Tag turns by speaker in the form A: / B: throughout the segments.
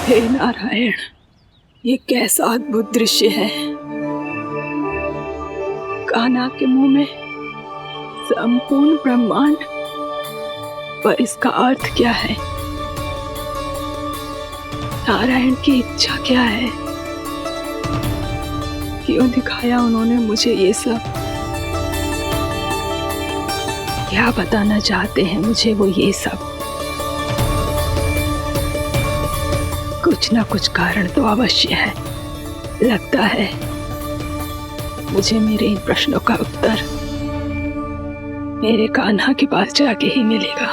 A: हे नारायण, ये कैसा अद्भुत दृश्य है। कान्हा के मुंह में संपूर्ण ब्रह्मांड, पर इसका अर्थ क्या है? नारायण की इच्छा क्या है? क्यों दिखाया उन्होंने मुझे ये सब? क्या बताना चाहते हैं मुझे वो ये सब? कुछ ना कुछ कारण तो अवश्य है। लगता है मुझे मेरे इन प्रश्नों का उत्तर मेरे कान्हा के पास जाके ही मिलेगा।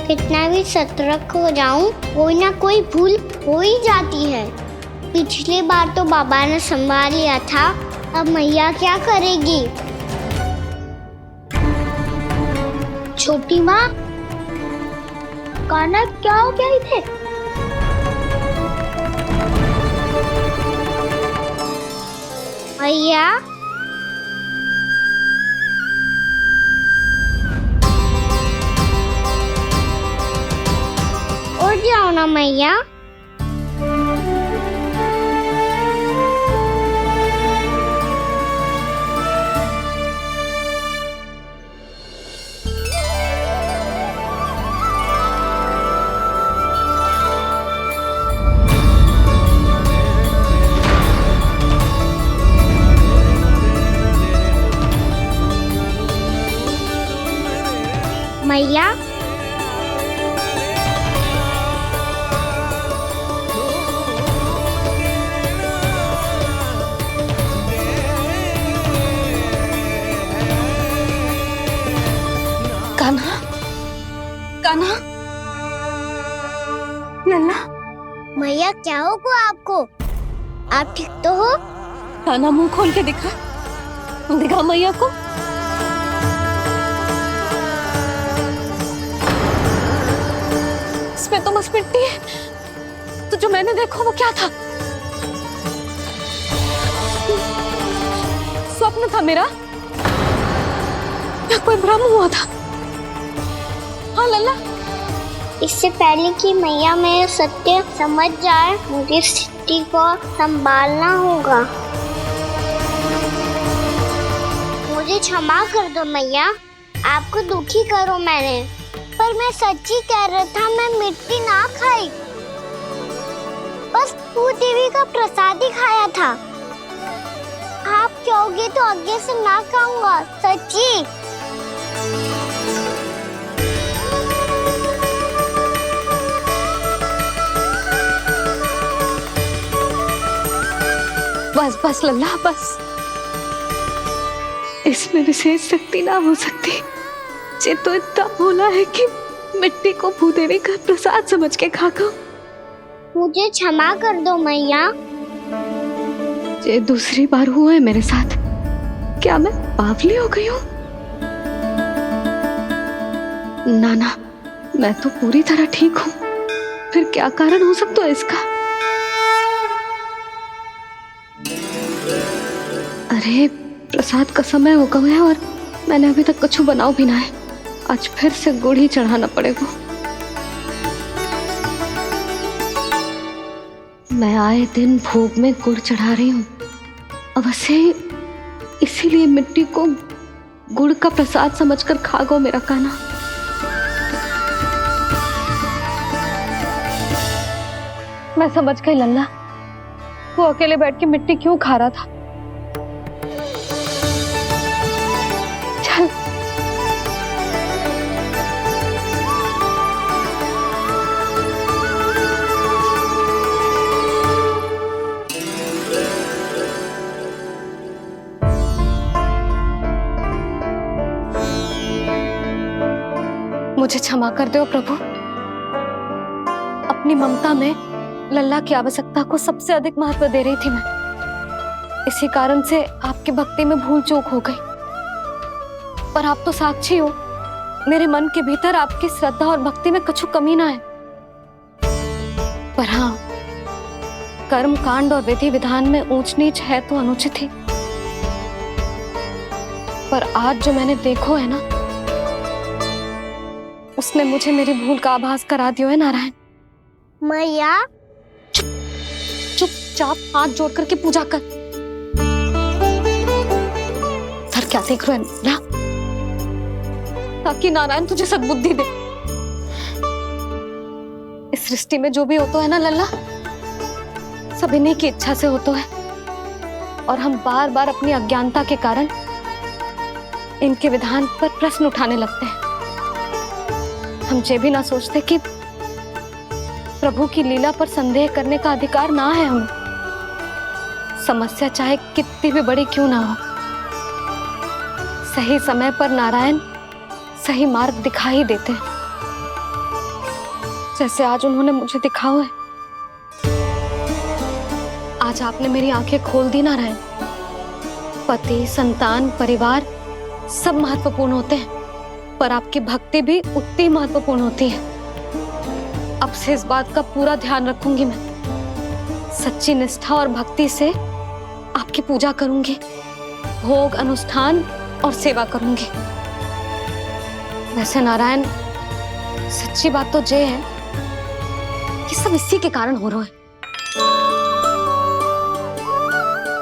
B: कितना भी सतर्क हो जाऊं, कोई ना कोई भूल हो ही जाती है। पिछली बार तो बाबा ने संभाल लिया था, अब मैया क्या करेगी? छोटी माँ, कान्हा क्या हो गया इधे? मैया, उठ जाओ ना मैया। मैया,
C: कान्हा, कान्हा, लल्ला।
B: मैया क्या होगा आपको? आप ठीक तो हो?
C: कान्हा मुंह खोल के दिखा, दिखा मैया को। इसमें तो बस मिट्टी है। तो जो मैंने देखा वो क्या था? स्वप्न था मेरा या कोई भ्रम हुआ था? हाँ लल्ला।
B: इससे पहले कि मैया मेरे सत्य समझ जाए, मुझे स्थिति को संभालना होगा। मुझे क्षमा कर दो मैया, आपको दुखी करो मैंने, पर मैं सच्ची कह रहा था। मैं मिट्टी ना खाई, बस भूत देवी का प्रसाद ही खाया था। आप कहोगे तो आगे से ना खाऊंगा, सच्ची।
C: बस बस लल्ला, बस। इसमें विशेष शक्ति ना हो सकती। ये तो इतना भोला है कि मिट्टी को भूदेवी का प्रसाद समझ के खागा।
B: मुझे क्षमा कर दो मैया।
C: ये दूसरी बार हुआ है मेरे साथ। क्या मैं बावली हो गई हूँ? ना, मैं तो पूरी तरह ठीक हूँ। फिर क्या कारण हो सकता है इसका? अरे प्रसाद का समय हो गया है और मैंने अभी तक कुछ बनाओ भी ना है। आज फिर से गुड़ ही चढ़ाना पड़ेगा। मैं आए दिन भोग में गुड़ चढ़ा रही हूँ। अवश्य इसीलिए मिट्टी को गुड़ का प्रसाद समझकर खा गो मेरा कान्हा। मैं समझ गई लल्ला, वो अकेले बैठ के मिट्टी क्यों खा रहा था। चल मुझे क्षमा कर दो प्रभु। अपनी ममता में लल्ला की आवश्यकता को सबसे अधिक महत्व दे रही थी मैं। इसी कारण से आपकी भक्ति में भूल चूक हो गई। पर आप तो साक्षी हो, मेरे मन के भीतर आपकी श्रद्धा और भक्ति में कछु कमी ना है। पर हाँ, कर्म कांड और विधि विधान में ऊंच नीच है तो अनुचित ही। पर आज जो मैंने देखो है ना, उसने मुझे मेरी भूल का आभास करा दियो है नारायण।
B: मैया
C: चुपचाप हाथ जोड़ करके पूजा कर। सर क्या देख रहे हो ना, ताकि नारायण तुझे सद्बुद्धि दे। इस सृष्टि में जो भी होता है ना लल्ला, सब इन्हीं की इच्छा से होता है, और हम बार बार अपनी अज्ञानता के कारण इनके विधान पर प्रश्न उठाने लगते हैं। हम ये भी ना सोचते कि प्रभु की लीला पर संदेह करने का अधिकार ना है हमें। समस्या चाहे कितनी भी बड़ी क्यों ना हो, सही समय पर नारायण सही मार्ग दिखा ही देते हैं, जैसे आज उन्होंने मुझे दिखाओ है। आज आपने मेरी आंखें खोल दी नारायण। पति, संतान, परिवार सब महत्वपूर्ण होते हैं, पर आपकी भक्ति भी उतनी महत्वपूर्ण होती है। अब से इस बात का पूरा ध्यान रखूंगी मैं। सच्ची निष्ठा और भक्ति से आपकी पूजा करूंगी, भोग, अनुष्ठान और सेवा करूंगी। वैसे नारायण, सच्ची बात तो ये है कि सब इसी के कारण हो रहा है।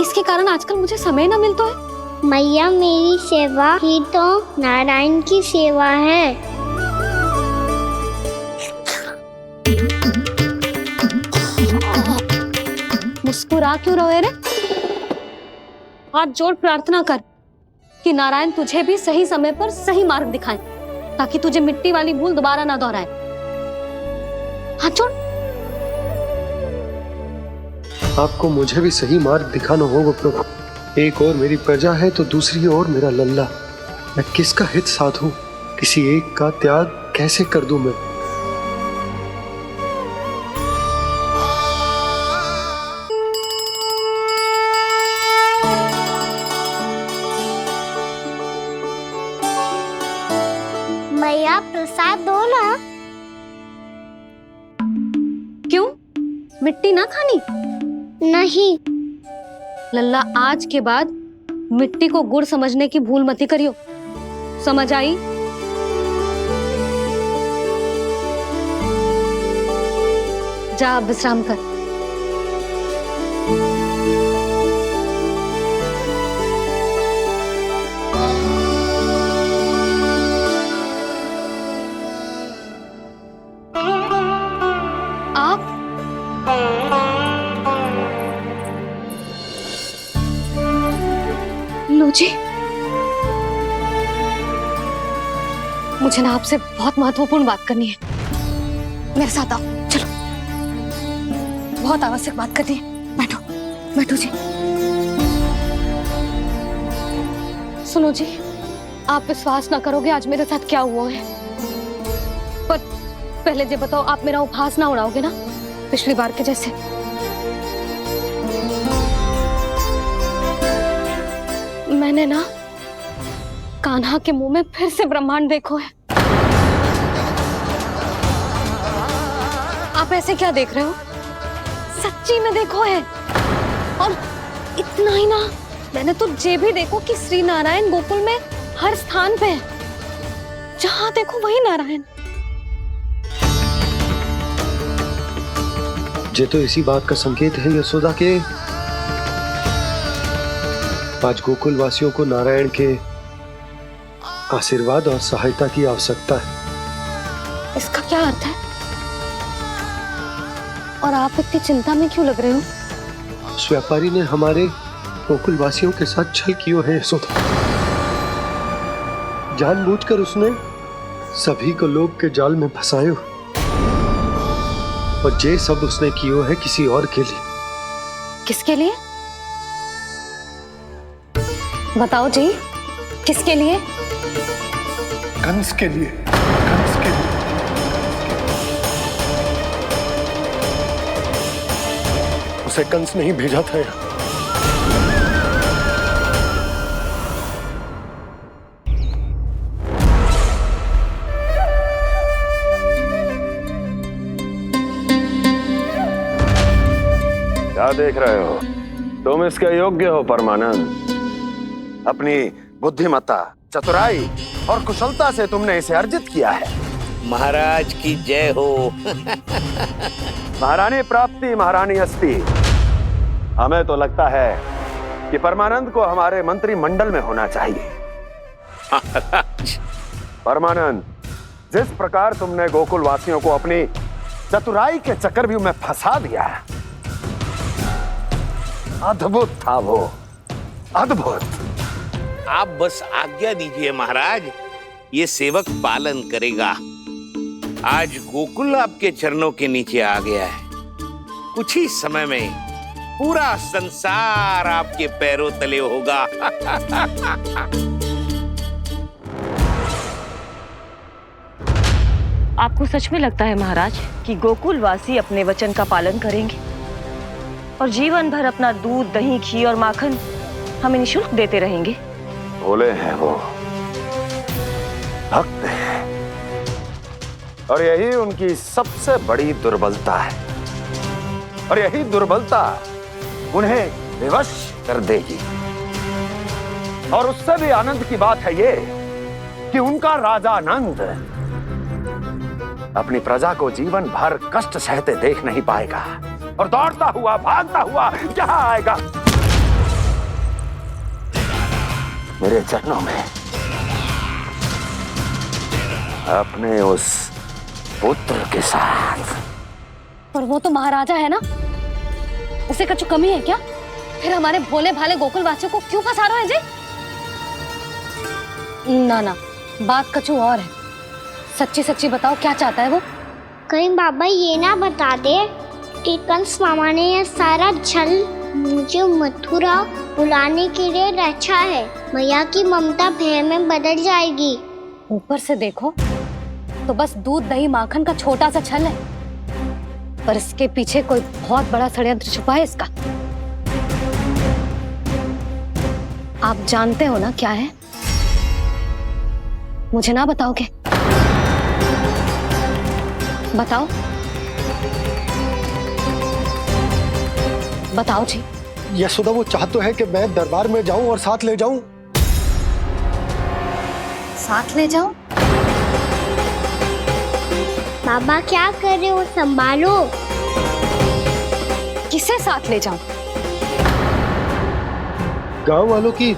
C: इसके कारण आजकल मुझे समय ना मिलता है।
B: मैया, मेरी सेवा ही तो नारायण की सेवा है।
C: मुस्कुरा क्यों रहे रे? हाथ जोड़ प्रार्थना कर कि नारायण तुझे भी सही समय पर सही मार्ग दिखाएं, ताकि तुझे मिट्टी वाली भूल दोबारा ना दोहराए। हाथ जोड़।
D: आपको मुझे भी सही मार्ग दिखाना होगा प्रभु। एक और मेरी प्रजा है तो दूसरी ओर मेरा लल्ला। मैं किसका हित साधूं? किसी एक का त्याग कैसे कर दूं मैं?
B: मैया, प्रसाद दो ना।
C: क्यों? मिट्टी ना खानी?
B: नहीं।
C: लल्ला, आज के बाद मिट्टी को गुड़ समझने की भूल मती करियो। समझ आई? जा अब विश्राम कर। आप लो जी, मुझे ना आपसे बहुत महत्वपूर्ण बात करनी है। मेरे साथ आओ, चलो। बहुत आवश्यक बात करनी है। बैठो, बैठो जी। सुनो जी, आप विश्वास ना करोगे आज मेरे साथ क्या हुआ है। पर पहले ये बताओ, आप मेरा उपहास ना उड़ाओगे ना, पिछली बार के जैसे? मैंने ना कान्हा के मुंह में फिर से ब्रह्मांड देखो है। आप ऐसे क्या देख रहे हो? सच्ची में देखो है। और इतना ही ना, मैंने तो ये भी देखो कि श्री नारायण गोकुल में हर स्थान पे है। जहां देखो वही नारायण।
D: ये तो इसी बात का संकेत है यशोदा के आज गोकुल वासियों को नारायण के आशीर्वाद और सहायता की आवश्यकता है।
C: इसका क्या अर्थ है? और आप इतनी चिंता में क्यों लग रहे हो?
D: उस व्यापारी ने हमारे गोकुल वासियों के साथ छल किया है यशोदा। जानबूझकर उसने सभी को लोभ के जाल में फंसायो, और ये सब उसने किया है किसी और के लिए।
C: किसके लिए? बताओ जी, किसके लिए?
D: कंस के लिए। कंस के लिए। उसे कंस नहीं भेजा था यहाँ।
E: क्या देख रहे हो? तुम इसके योग्य हो परमानंद। अपनी बुद्धिमत्ता, चतुराई और कुशलता से तुमने इसे अर्जित किया है।
F: महाराज की जय हो।
E: महारानी प्राप्ति महारानी अस्ति। हमें तो लगता है कि परमानंद को हमारे मंत्रिमंडल में होना चाहिए। परमानंद, जिस प्रकार तुमने गोकुल वासियों को अपनी चतुराई के चक्रव्यूह में फंसा दिया, अद्भुत था वो, अद्भुत।
F: आप बस आज्ञा दीजिए महाराज, ये सेवक पालन करेगा। आज गोकुल आपके चरणों के नीचे आ गया है। कुछ ही समय में पूरा संसार आपके पैरों तले होगा।
G: आपको सच में लगता है महाराज कि गोकुल वासी अपने वचन का पालन करेंगे और जीवन भर अपना दूध, दही, घी और माखन हमें निःशुल्क देते रहेंगे?
E: भोले हैं वो, भक्त हैं, और यही उनकी सबसे बड़ी दुर्बलता है। और यही दुर्बलता उन्हें विवश कर देगी। और उससे भी आनंद की बात है ये कि उनका राजा आनंद अपनी प्रजा को जीवन भर कष्ट सहते देख नहीं पाएगा और दौड़ता हुआ, भागता हुआ यहाँ आएगा मेरे चरणों में, अपने उस पुत्र के साथ।
C: पर वो तो महाराजा है ना, उसे कुछ कमी है क्या? फिर हमारे भोले भाले गोकुल वासियों को क्यों फंसा रहे हैं जी? ना ना, बात कुछ और है। सच्ची सच्ची बताओ, क्या चाहता है वो?
B: कहीं बाबा ये ना बता दे कि कंस मामा ने यह सारा छल मुझे मथुरा बुलाने के लिए रचा है। मैया की ममता भय में बदल जाएगी।
C: ऊपर से देखो तो बस दूध, दही, माखन का छोटा सा छल है, पर इसके पीछे कोई बहुत बड़ा षड्यंत्र छुपा है इसका। आप जानते हो ना क्या है? मुझे ना बताओगे? बताओ बताओ जी।
D: यशोदा, वो चाह तो है कि मैं दरबार में जाऊं और साथ ले जाऊं।
C: साथ ले जाओ?
B: बाबा क्या कर रहे हो, संभालो।
C: किसे साथ ले जाऊं?
D: गांव वालों की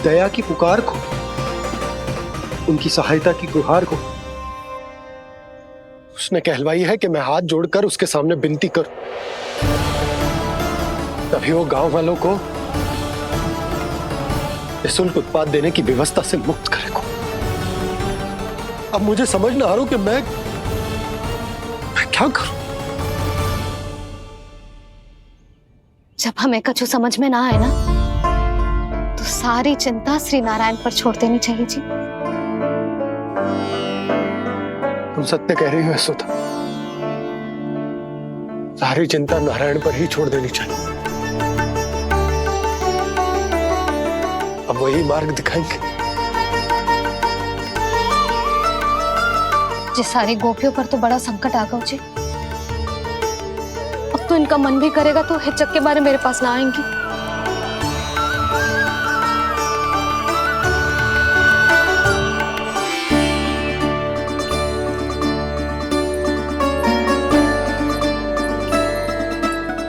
D: दया की पुकार को, उनकी सहायता की गुहार को। उसने कहलवाई है कि मैं हाथ जोड़कर उसके सामने विनती करूं, तभी वो गांव वालों को निःशुल्क उत्पाद देने की व्यवस्था से मुक्त करेगा। अब मुझे समझ ना आ रहा कि मैं क्या करूं।
C: जब हमें कछु समझ में ना आए ना, तो सारी चिंता श्री नारायण पर छोड़ देनी चाहिए जी।
D: तुम सत्य कह रही हो यशोदा, सारी चिंता नारायण पर ही छोड़ देनी चाहिए। अब वही मार्ग दिखाएंगे।
C: जी सारी गोपियों पर तो बड़ा संकट आ गया जी। अब तो इनका मन भी करेगा तो हिचक के बारे मेरे पास ना आएंगी।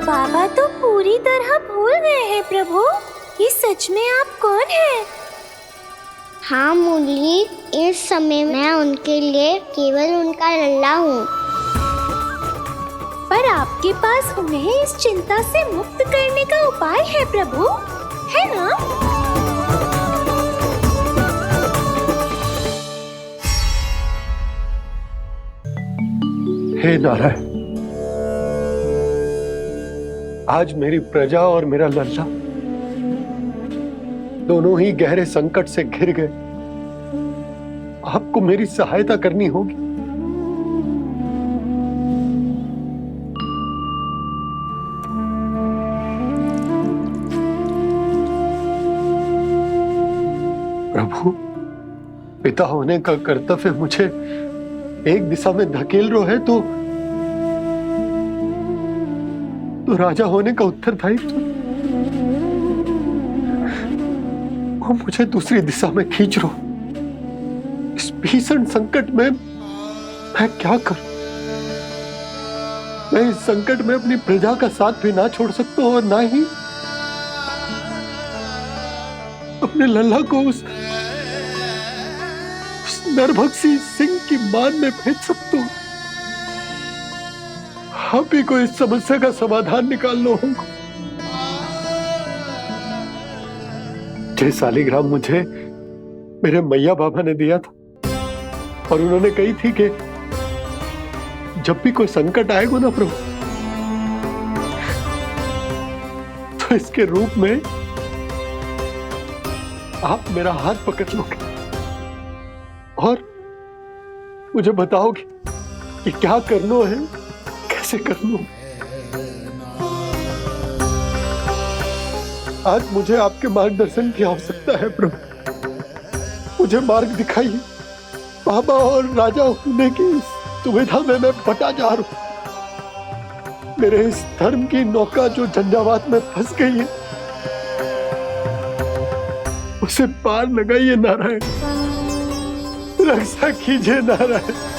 H: बाबा तो पूरी तरह भूल गए हैं प्रभु, ये सच में आप कौन हैं?
B: हाँ मुरली, इस समय मैं उनके लिए केवल उनका लल्ला हूँ।
H: पर आपके पास उन्हें इस चिंता से मुक्त करने का उपाय है प्रभु, है ना?
D: हे नारायण, आज मेरी प्रजा और मेरा लल्ला दोनों ही गहरे संकट से घिर गए। आपको मेरी सहायता करनी होगी। प्रभु, पिता होने का कर्तव्य मुझे एक दिशा में धकेल रहा है तो राजा होने का उत्तरदायित्व मुझे दूसरी दिशा में खींच रहे हो। इस भीषण संकट में मैं क्या करूं? मैं इस संकट में अपनी प्रजा का साथ भी ना छोड़ सकता हूं और ना ही अपने लल्ला को उस नरभक्षी सिंह की मान में भेज सकता हूं। आप ही को इस समस्या का समाधान निकालना होगा। जय शालिग्राम मुझे मेरे मैया बाबा ने दिया था और उन्होंने कही थी कि जब भी कोई संकट आएगा ना प्रभु, तो इसके रूप में आप मेरा हाथ पकड़ लोगे और मुझे बताओगे कि क्या करना है, कैसे करना है। आज मुझे आपके मार्गदर्शन की आवश्यकता है प्रभु। मुझे मार्ग दिखाइए। बाबा और राजा होने की सुविधा में मैं बटा जा रहा हूं। मेरे इस धर्म की नौका जो झंझावात में फंस गई है, उसे पार लगाइए नारायण। रक्षा कीजिए नारायण।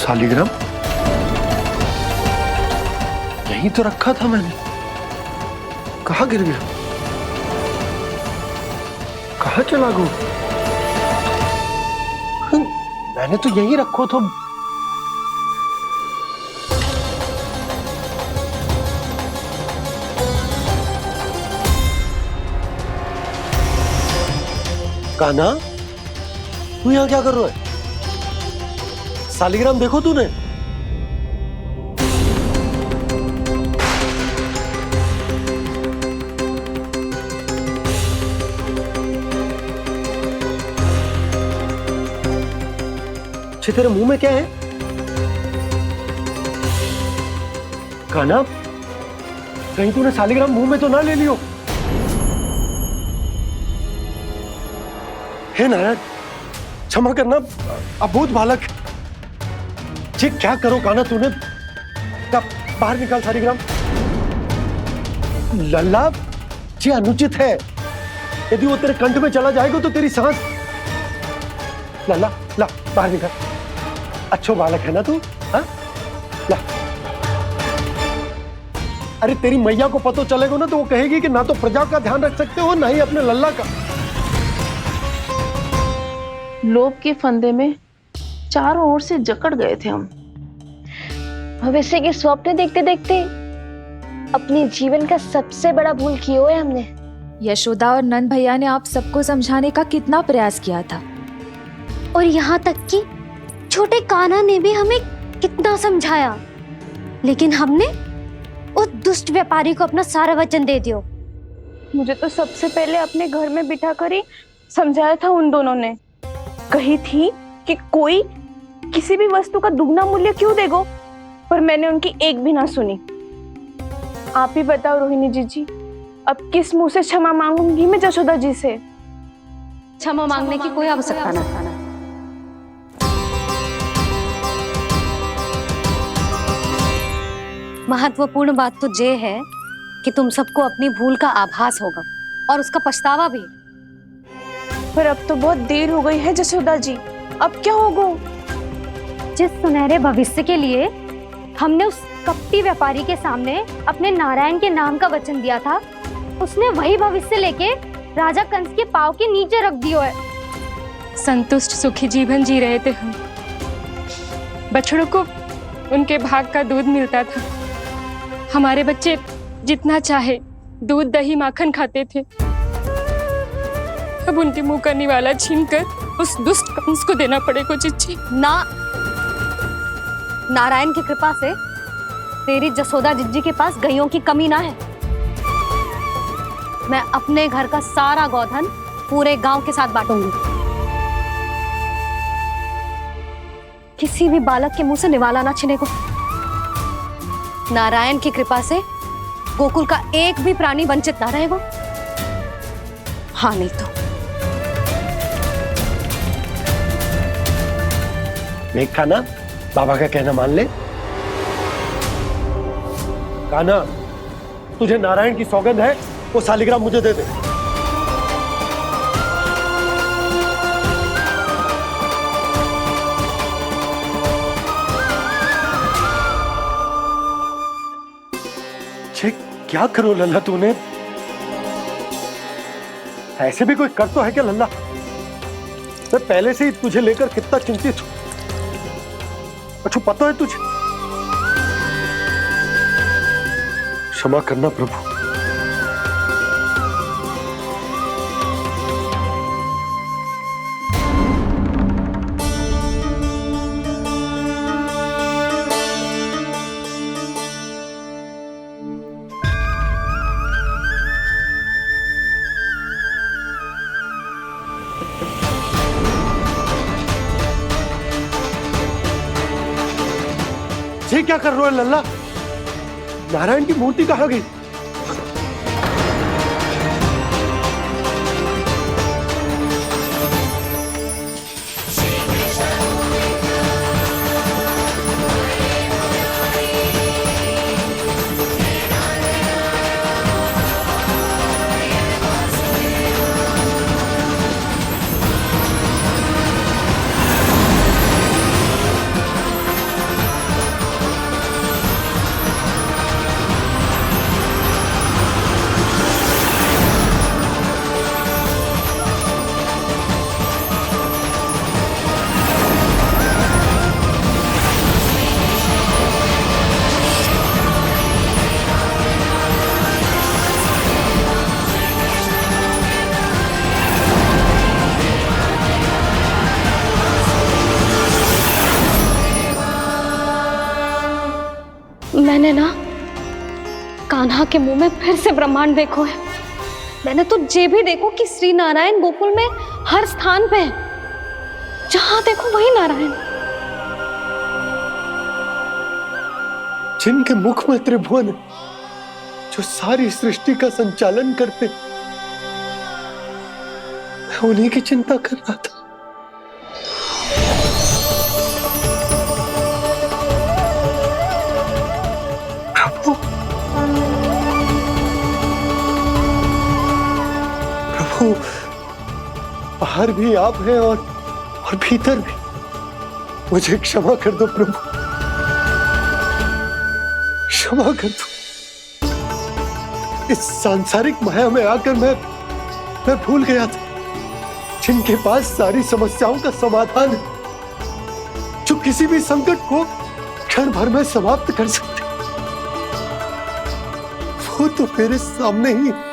D: शालिग्राम यहीं तो रखा था मैंने। कहाँ गिर गया? कहाँ चला गया? मैंने तो यहीं रखो था। कान्हा, तू यहाँ क्या कर रहा है? शालिग्राम देखो तूने? अच्छे, तेरे मुंह में क्या है? कान्हा, कहीं तूने शालिग्राम मुंह में तो ना ले लियो? हे नारायण, क्षमा करना, अबोध बालक। जी क्या करो कान्हा तूने? बाहर निकाल शालिग्राम। लल्ला, जी अनुचित है। यदि वो तेरे कंठ में चला जाएगा तो तेरी सांस। लल्ला, ला बाहर निकाल। अच्छो बालक है ना तू? हाँ, ला। अरे तेरी मैया को पता चलेगा ना तो वो कहेगी कि ना तो प्रजा का ध्यान रख सकते हो ना ही अपने लल्ला का।
I: लोभ के फंदे में चारों ओर से जकड़ गए थे हम।
C: भविष्य के स्वप्न देखते देखते अपने जीवन का सबसे बड़ा भूल किया है हमने।
J: यशोदा और नंद भैया ने आप सबको समझाने का कितना प्रयास किया था,
B: और यहाँ तक कि छोटे कान्हा ने भी हमें कितना समझाया, लेकिन हमने उस दुष्ट व्यापारी को अपना सारा वचन दे दिया।
I: मुझे तो सबसे पहले अपने घर में बिठा कर ही समझाया था उन दोनों ने। कही थी कि कोई किसी भी वस्तु का दुगना मूल्य क्यों देगा, पर मैंने उनकी एक भी ना सुनी। आप ही बताओ रोहिणी जी, अब किस मुंह से क्षमा मांगूंगी मैं जशोदा जी से?
C: क्षमा मांगने की कोई आवश्यकता ना था। महत्वपूर्ण बात तो ये है कि तुम सबको अपनी भूल का आभास होगा और उसका पछतावा भी।
I: पर अब तो बहुत देर हो गई है जशोदा जी, अब क्या होगा?
B: जिस सुनहरे भविष्य के लिए हमने उस कपटी व्यापारी के सामने अपने नारायण के नाम का वचन दिया था, उसने वही भविष्य लेके राजा कंस के पांव के नीचे रख दिया है।
K: संतुष्ट सुखी जीवन जी रहे थे हम। बछड़ों को उनके भाग का दूध मिलता था। हमारे बच्चे जितना चाहे दूध दही माखन खाते थे। अब उनके मुंह का निवाला छीनकर उस दुष्ट कंस को देना पड़ेगा चिच्ची।
C: ना, नारायण की कृपा से तेरी जसोदा जिज्जी के पास गईयों की कमी ना है। मैं अपने घर का सारा गोधन पूरे गांव के साथ बांटूंगी। किसी भी बालक के मुंह से निवाला ना छिने को। नारायण की कृपा से गोकुल का एक भी प्राणी वंचित ना रहेगा। हाँ नहीं तो
D: देख कान्हा, बाबा का कहना मान ले। कान्हा, तुझे नारायण की सौगंध है, वो शालिग्राम मुझे दे दे। क्या करो लल्ला तूने? ऐसे भी कोई कर तो है क्या लल्ला? मैं पहले से ही तुझे लेकर कितना चिंतित हूं। अच्छा पता है तुझे? क्षमा करना प्रभु। ये क्या कर रहे हो लल्ला? नारायण की मूर्ति कहाँ गई?
C: मैंने ना कान्हा के मुंह में फिर से ब्रह्मांड देखो है। मैंने तो ये भी देखो कि श्री नारायण गोकुल में हर स्थान पे है। जहां देखो वही नारायण।
D: जिनके मुख में त्रिभुवन, जो सारी सृष्टि का संचालन करते, मैं उन्हीं की चिंता कर रहा था। प्रभु, बाहर भी आप हैं और भीतर भी। मुझे क्षमा कर दो प्रभु, क्षमा कर दो। इस सांसारिक माया में आकर मैं भूल गया था जिनके पास सारी समस्याओं का समाधान है, जो किसी भी संकट को क्षण भर में समाप्त कर सकते, वो तो मेरे सामने ही है।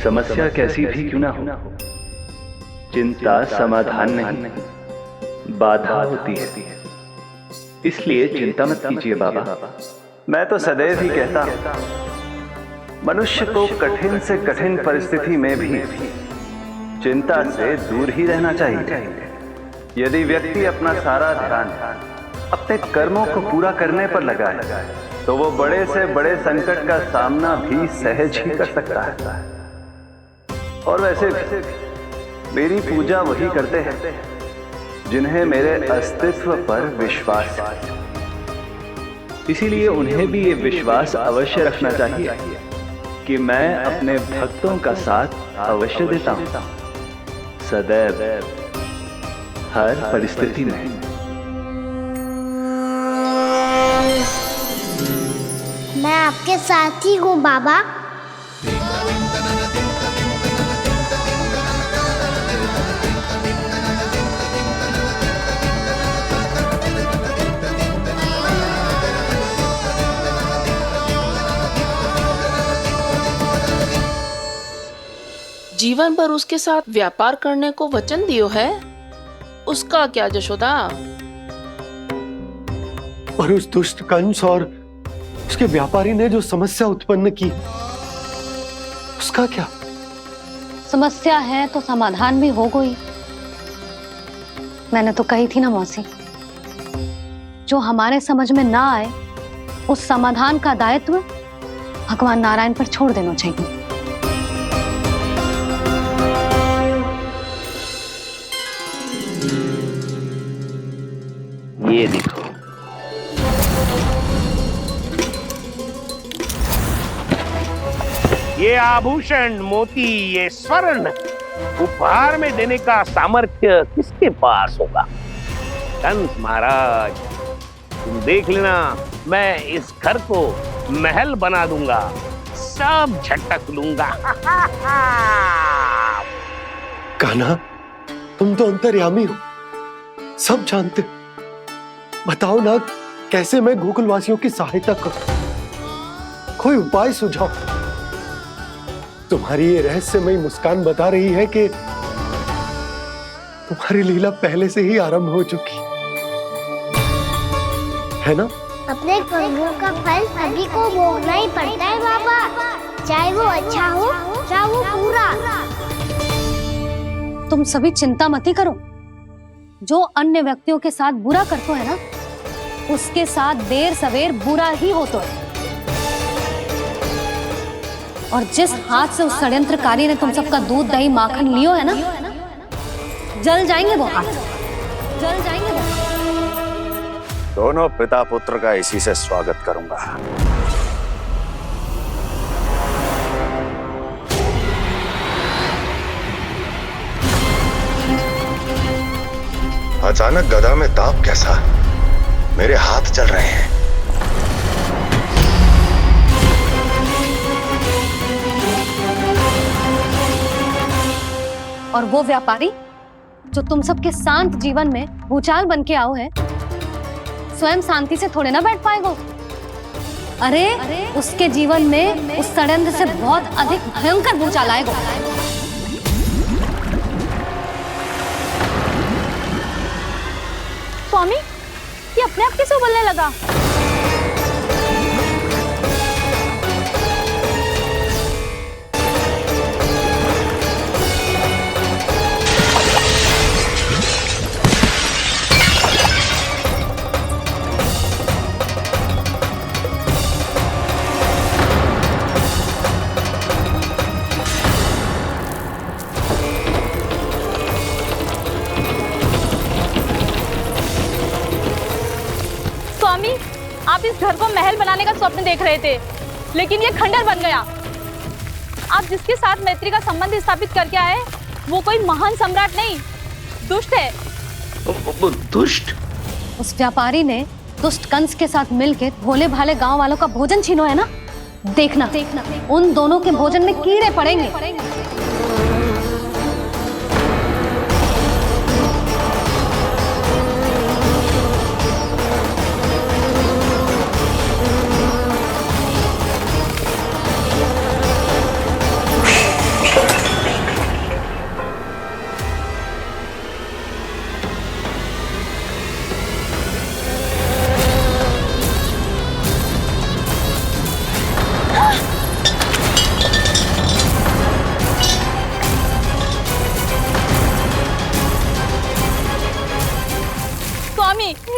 L: समस्या कैसी भी क्यों ना हो, चिंता समाधान नहीं, बाधा होती है। इसलिए चिंता मत कीजिए बाबा। मैं तो सदैव ही कहता हूं, मनुष्य को कठिन से कठिन परिस्थिति में भी चिंता से दूर ही रहना चाहिए। यदि व्यक्ति अपना सारा ध्यान अपने कर्मों को पूरा करने पर लगाए, तो वो बड़े से बड़े संकट का सामना भी सहज ही कर सकता है। और वैसे भी मेरी पूजा वही करते हैं जिन्हें मेरे अस्तित्व पर विश्वास है। इसीलिए उन्हें भी ये विश्वास अवश्य रखना चाहिए कि मैं अपने भक्तों का साथ अवश्य देता हूं, सदैव, हर परिस्थिति में।
B: मैं आपके साथ ही हूँ बाबा।
M: जीवन भर उसके साथ व्यापार करने को वचन दियो है, उसका क्या जशोदा?
D: और उस दुष्ट कंस और उसके व्यापारी ने जो समस्या उत्पन्न की, उसका क्या?
C: समस्या है तो समाधान भी हो गई। मैंने तो कही थी ना मौसी, जो हमारे समझ में ना आए उस समाधान का दायित्व भगवान नारायण पर छोड़ देना चाहिए।
F: ये देखो, ये आभूषण, मोती, ये स्वर्ण उपहार में देने का सामर्थ्य किसके पास होगा? कंस महाराज, तुम देख लेना, मैं इस घर को महल बना दूंगा, सब झटक लूंगा।
D: कान्हा, तुम तो अंतर्यामी हो, सब जानते हो। बताओ ना, कैसे मैं गोकुलवासियों की सहायता करूं? कोई उपाय सुझाओ। तुम्हारी ये रहस्यमयी मुस्कान बता रही है कि तुम्हारी लीला पहले से ही आरंभ हो चुकी है ना?
B: अपने कर्मों का फल सभी को भोगना ही पड़ता है बाबा, चाहे वो अच्छा हो चाहे वो बुरा।
C: तुम सभी चिंता मत ही करो। जो अन्य व्यक्तियों के साथ बुरा करते है ना, उसके साथ देर सवेर बुरा ही होता है। और जिस हाथ से उस षड्यंत्रकारी ने तुम सबका दूध दही माखन लियो है ना, जल जाएंगे वो हाथ, जल जाएंगे वो।
E: दोनों पिता पुत्र का इसी से स्वागत करूंगा।
N: अचानक गदा में ताप कैसा? मेरे हाथ चल रहे हैं।
C: और वो व्यापारी जो तुम सबके शांत जीवन में भूचाल बन के आओ है, स्वयं शांति से थोड़े ना बैठ पाएगा। अरे उसके जीवन में उस षड्यंत्र से बहुत अधिक भयंकर भूचाल आएगा।
I: स्वामी, ये अपने आप कैसे उबलने लगा? स्वामी, आप इस घर को महल बनाने का स्वप्न देख रहे थे, लेकिन ये खंडर बन गया। आप जिसके साथ मैत्री का संबंध स्थापित करके आए, वो कोई महान सम्राट नहीं, दुष्ट है।
F: दुष्ट?
C: उस व्यापारी ने दुष्ट कंस के साथ मिलकर भोले भाले गांव वालों का भोजन छीनो है ना, देखना उन दोनों के भोजन में कीड़े पड़ेंगे।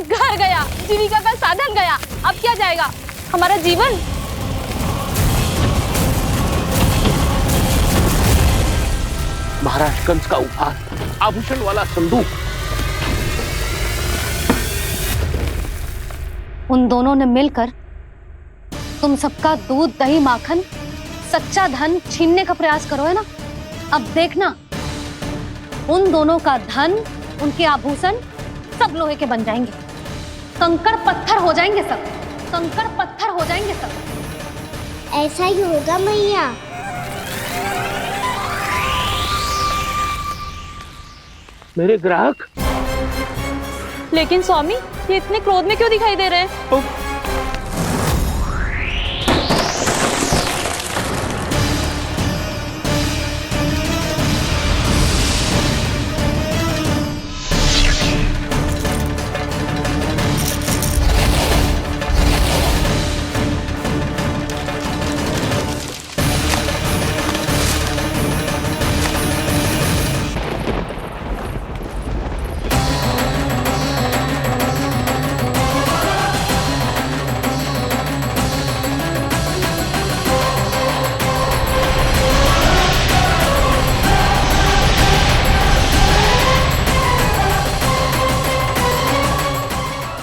I: घर गया, जीविका का साधन गया, अब क्या जाएगा हमारा जीवन?
F: महाराज कंस का उपहार, आभूषण वाला संदूक।
C: उन दोनों ने मिलकर तुम सबका दूध दही माखन सच्चा धन छीनने का प्रयास करो है ना। अब देखना उन दोनों का धन, उनके आभूषण सब लोहे के बन जाएंगे, कंकड़ पत्थर हो जाएंगे सब, कंकड़ पत्थर हो जाएंगे सब।
B: ऐसा ही होगा मैया।
F: मेरे ग्राहक?
I: लेकिन स्वामी, ये इतने क्रोध में क्यों दिखाई दे रहे हैं?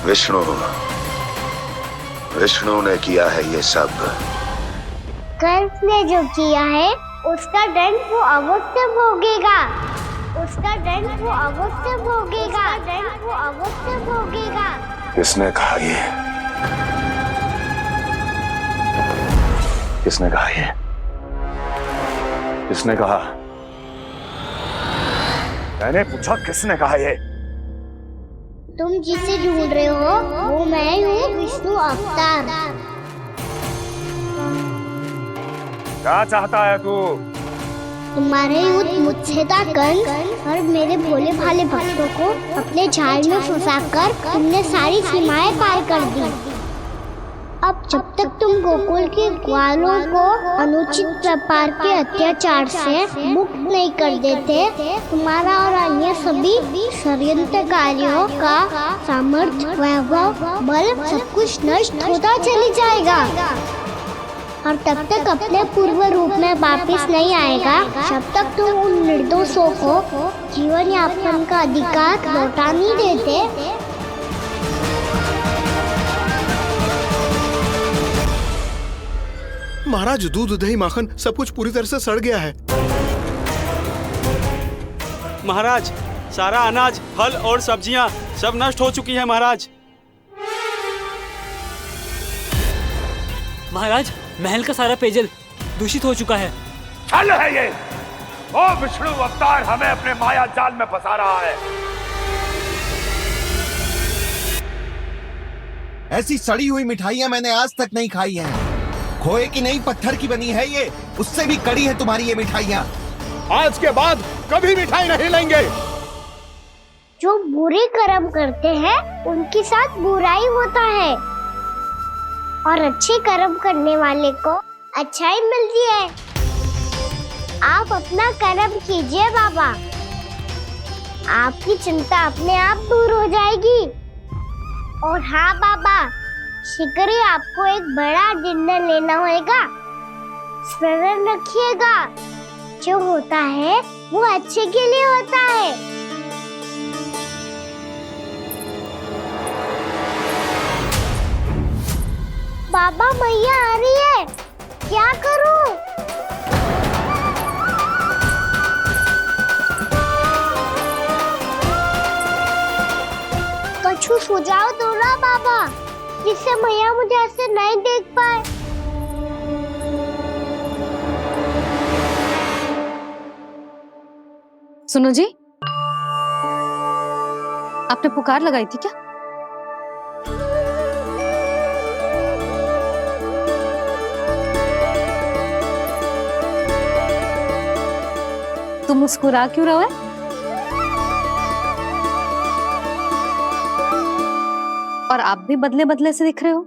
N: विष्णु विष्णु ने किया है ये सब।
B: कंस ने जो किया है उसका दंड वो अवश्य भोगेगा। उसका दंड वो अवश्य भोगेगा। दंड वो अवश्य भोगेगा।
N: किसने कहा ये? किसने कहा ये? किसने कहा? मैंने पूछा किसने कहा ये?
B: तुम जिसे ढूंढ रहे हो वो मैं हूँ, विष्णु अवतार।
E: क्या चाहता है तू?
B: तुम्हारे युद्ध मुझसे था कंस, और मेरे भोले भाले भक्तों को अपने जाल में फंसाकर तुमने सारी सीमाएं पार कर दी। अब जब तक तुम गोकुल के ग्वालों को अनुचित प्रकार के अत्याचार से मुक्त नहीं कर देते, तुम्हारा और अन्य सभी षड्यंत्रकारियों का सामर्थ्य, वैभव, बल सब कुछ नष्ट होता चली जाएगा। और तब तक अपने पूर्व रूप में वापस नहीं आएगा जब तक तुम उन निर्दोषों को जीवन यापन का अधिकार लौटा नहीं देते।
D: महाराज, दूध, दही, माखन सब कुछ पूरी तरह से सड़ गया है।
O: महाराज, सारा अनाज, फल और सब्जियां सब नष्ट हो चुकी हैं महाराज।
P: महाराज, महल का सारा पेयजल दूषित हो चुका है।
E: छल है ये। ओ विष्णु अवतार हमें अपने माया जाल में फंसा रहा है।
Q: ऐसी सड़ी हुई मिठाइयां मैंने आज तक नहीं खाई हैं। खोए की नहीं, पत्थर की बनी है ये, उससे भी कड़ी है तुम्हारी ये मिठाइयां।
D: आज के बाद कभी मिठाई नहीं लेंगे।
B: जो बुरे कर्म करते हैं उनके साथ बुराई होता है, और अच्छे कर्म करने वाले को अच्छाई मिलती है। आप अपना कर्म कीजिए बाबा, आपकी चिंता अपने आप दूर हो जाएगी। और हाँ बाबा, शीघ्र ही आपको एक बड़ा निर्णय लेना होगा। स्मरण रखिएगा, जो होता है वो अच्छे के लिए होता है। बाबा, मैया आ रही है, क्या करूं? कुछ सुझाव दो ना बाबा, जिससे मैया मुझे ऐसे नहीं देख पाए।
C: सुनो जी, आपने पुकार लगाई थी क्या? तुम मुस्कुरा क्यों रहे हो? और आप भी बदले बदले से दिख रहे हो।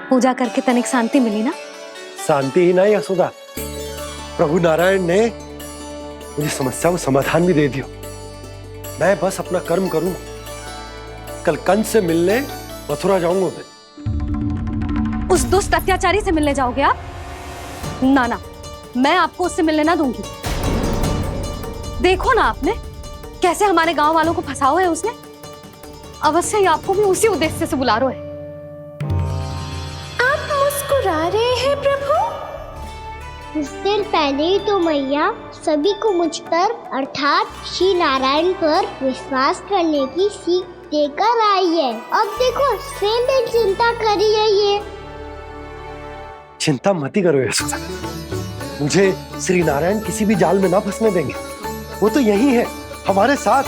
C: पूजा करके तनिक शांति मिली ना?
D: शांति ही नहीं यशोदा, प्रभु नारायण ने मुझे समस्या को समाधान भी दे दिया। मैं बस अपना कर्म करूं। कल कंस से मिलने मथुरा जाऊंगा मैं।
C: उस दुष्ट अत्याचारी से मिलने जाओगे आप? ना ना, मैं आपको उससे मिलने ना दूंगी। देखो ना आपने कैसे हमारे गांव वालों को फंसाओ है उसने। अवश्य ही आपको भी उसी उद्देश्य से बुला रहा है।
H: आप मुस्कुरा रहे हैं प्रभु?
B: कुछ देर पहले ही तो मैया सभी को मुझ पर अर्थात श्री नारायण पर विश्वास करने की सीख देकर आई है। अब देखो स्वयं भी चिंता करी है ये।
D: चिंता मत ही करो यशोदा, मुझे श्री नारायण किसी भी जाल में ना फंसने देंगे। वो तो यही है हमारे साथ।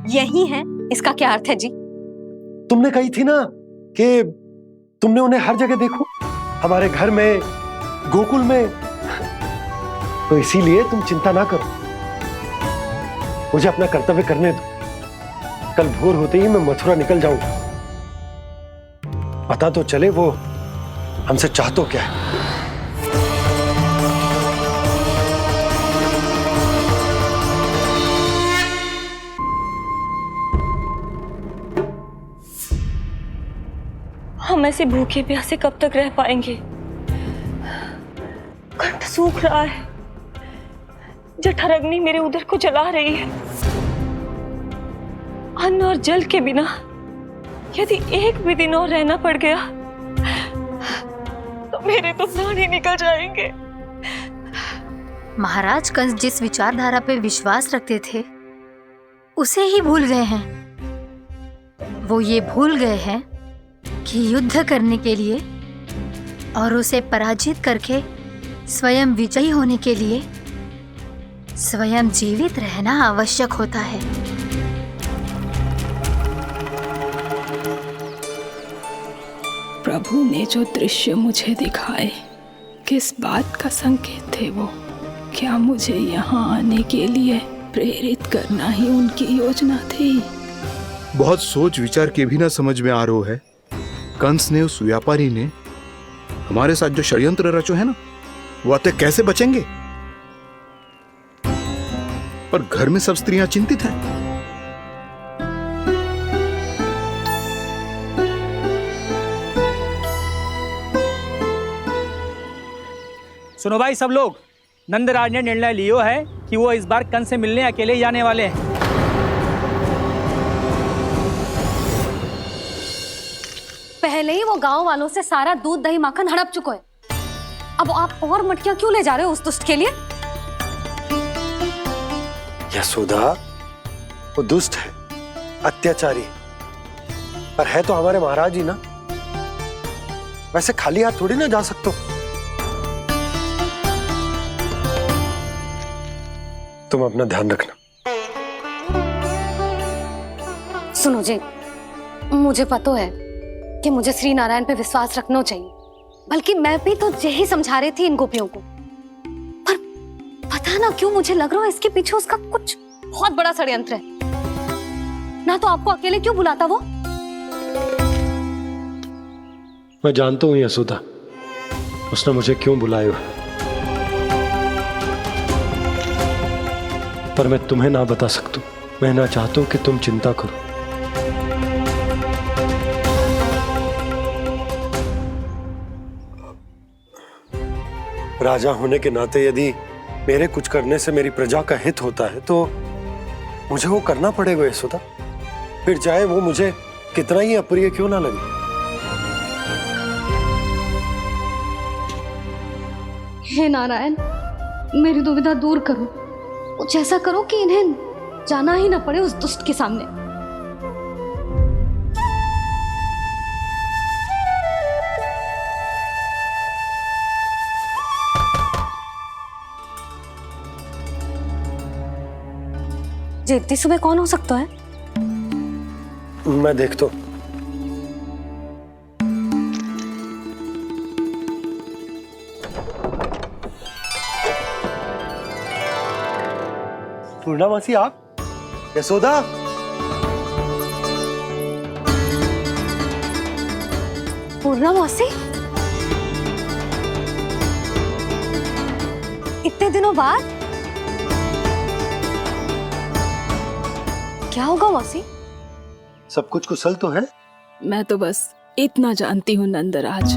C: यही है, इसका क्या अर्थ है जी?
D: तुमने कही थी ना कि तुमने उन्हें हर जगह देखो, हमारे घर में, गोकुल में। तो इसीलिए तुम चिंता ना करो, मुझे अपना कर्तव्य करने दो। कल भोर होते ही मैं मथुरा निकल जाऊंगा। पता तो चले वो हमसे चाहतो क्या है।
G: हम ऐसे भूखे प्यासे कब तक रह पाएंगे? कंठ सूख रहा है, जठराग्नि मेरे उदर को जला रही है। अन्न और जल के बिना यदि एक भी दिन और रहना पड़ गया तो मेरे तो प्राण ही निकल जाएंगे।
R: महाराज कंस जिस विचारधारा पे विश्वास रखते थे उसे ही भूल गए हैं। वो ये भूल गए हैं कि युद्ध करने के लिए और उसे पराजित करके स्वयं विजयी होने के लिए स्वयं जीवित रहना आवश्यक होता है।
A: प्रभु ने जो दृश्य मुझे दिखाए किस बात का संकेत थे वो? क्या मुझे यहाँ आने के लिए प्रेरित करना ही उनकी योजना थी?
D: बहुत सोच विचार के भी ना समझ में आ रहा है। कंस ने, उस व्यापारी ने हमारे साथ जो षड्यंत्र रचो है ना, वो आते कैसे बचेंगे? पर घर में सब स्त्रियां चिंतित हैं।
P: सुनो भाई सब लोग, नंदराज ने निर्णय लियो है कि वो इस बार कंस से मिलने अकेले जाने वाले हैं।
C: पहले ही वो गांव वालों से सारा दूध दही माखन हड़प चुका है। अब आप और मटकियां क्यों ले जा रहे हो उस दुष्ट के लिए?
N: यशोदा, वो दुष्ट है, अत्याचारी, पर है तो हमारे महाराज ही ना। वैसे खाली हाथ थोड़ी ना जा सकते हो। तुम अपना ध्यान रखना।
C: सुनो जी, मुझे पता है कि मुझे श्री नारायण पे विश्वास रखना चाहिए, बल्कि मैं भी तो यही समझा रही थी इन गोपियों को। पर पता ना क्यों मुझे लग रहा है इसके पीछे उसका कुछ बहुत बड़ा षड्यंत्र है। ना तो आपको अकेले क्यों बुलाता वो?
N: मैं जानता हूं यशोदा, उसने मुझे क्यों बुलाया, पर मैं तुम्हें ना बता सकता। मैं ना चाहता हूं कि तुम चिंता करो। राजा होने के नाते यदि मेरे कुछ करने से मेरी प्रजा का हित होता है तो मुझे वो करना पड़ेगा यशोदा, फिर चाहे वो मुझे कितना ही अप्रिय क्यों ना लगे।
C: हे नारायण, मेरी दुविधा दूर करो। कुछ ऐसा करो कि इन्हें जाना ही ना पड़े उस दुष्ट के सामने। जी इतनी सुबह कौन हो सकता है?
N: मैं देखता हूं। पूर्णामासी, आप? यशोदा,
C: पूर्णामासी, इतने दिनों बाद? क्या होगा मासी?
N: सब कुछ कुशल तो है?
A: मैं तो बस इतना जानती हूँ नंदराज,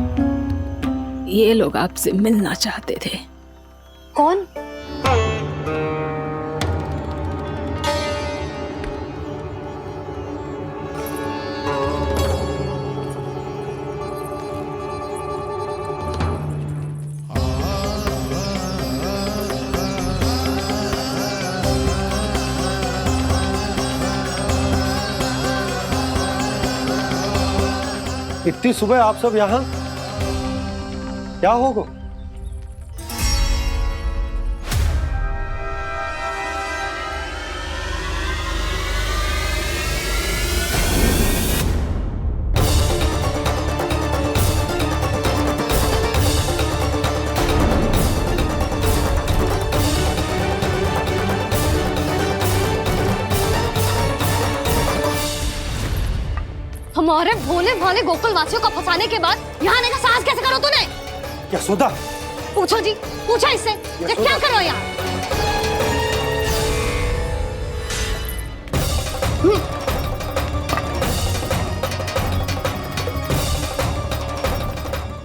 A: ये लोग आपसे मिलना चाहते थे।
C: कौन?
N: इतनी सुबह आप सब यहाँ? क्या होगा?
C: हमारे भोले भाले गोकुल वासियों को फंसाने के बाद यहाँ आने का साहस कैसे करो तूने?
N: यशोदा,
C: पूछो जी, पूछो इससे, ये क्या करो यहाँ?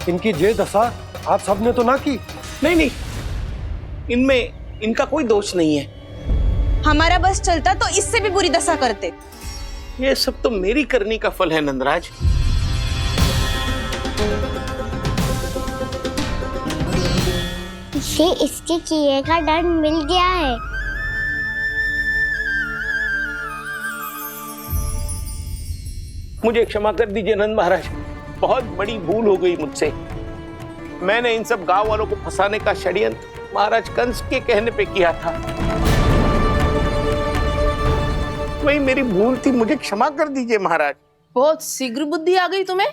N: इनकी ये दशा आप सबने तो ना की?
M: नहीं नहीं, इनमें इनका कोई दोष नहीं है। हमारा बस चलता तो इससे भी बुरी दशा करते।
F: ये सब तो मेरी करनी का फल है नंदराज।
B: इसे इसके किए का दंड मिल गया है।
F: मुझे क्षमा कर दीजिए नंद महाराज, बहुत बड़ी भूल हो गई मुझसे। मैंने इन सब गांव वालों को फंसाने का षड्यंत्र महाराज कंस के कहने पे किया था। वही मेरी भूल थी, मुझे क्षमा कर दीजिए महाराज।
I: बहुत शीघ्र बुद्धि आ गई तुम्हें।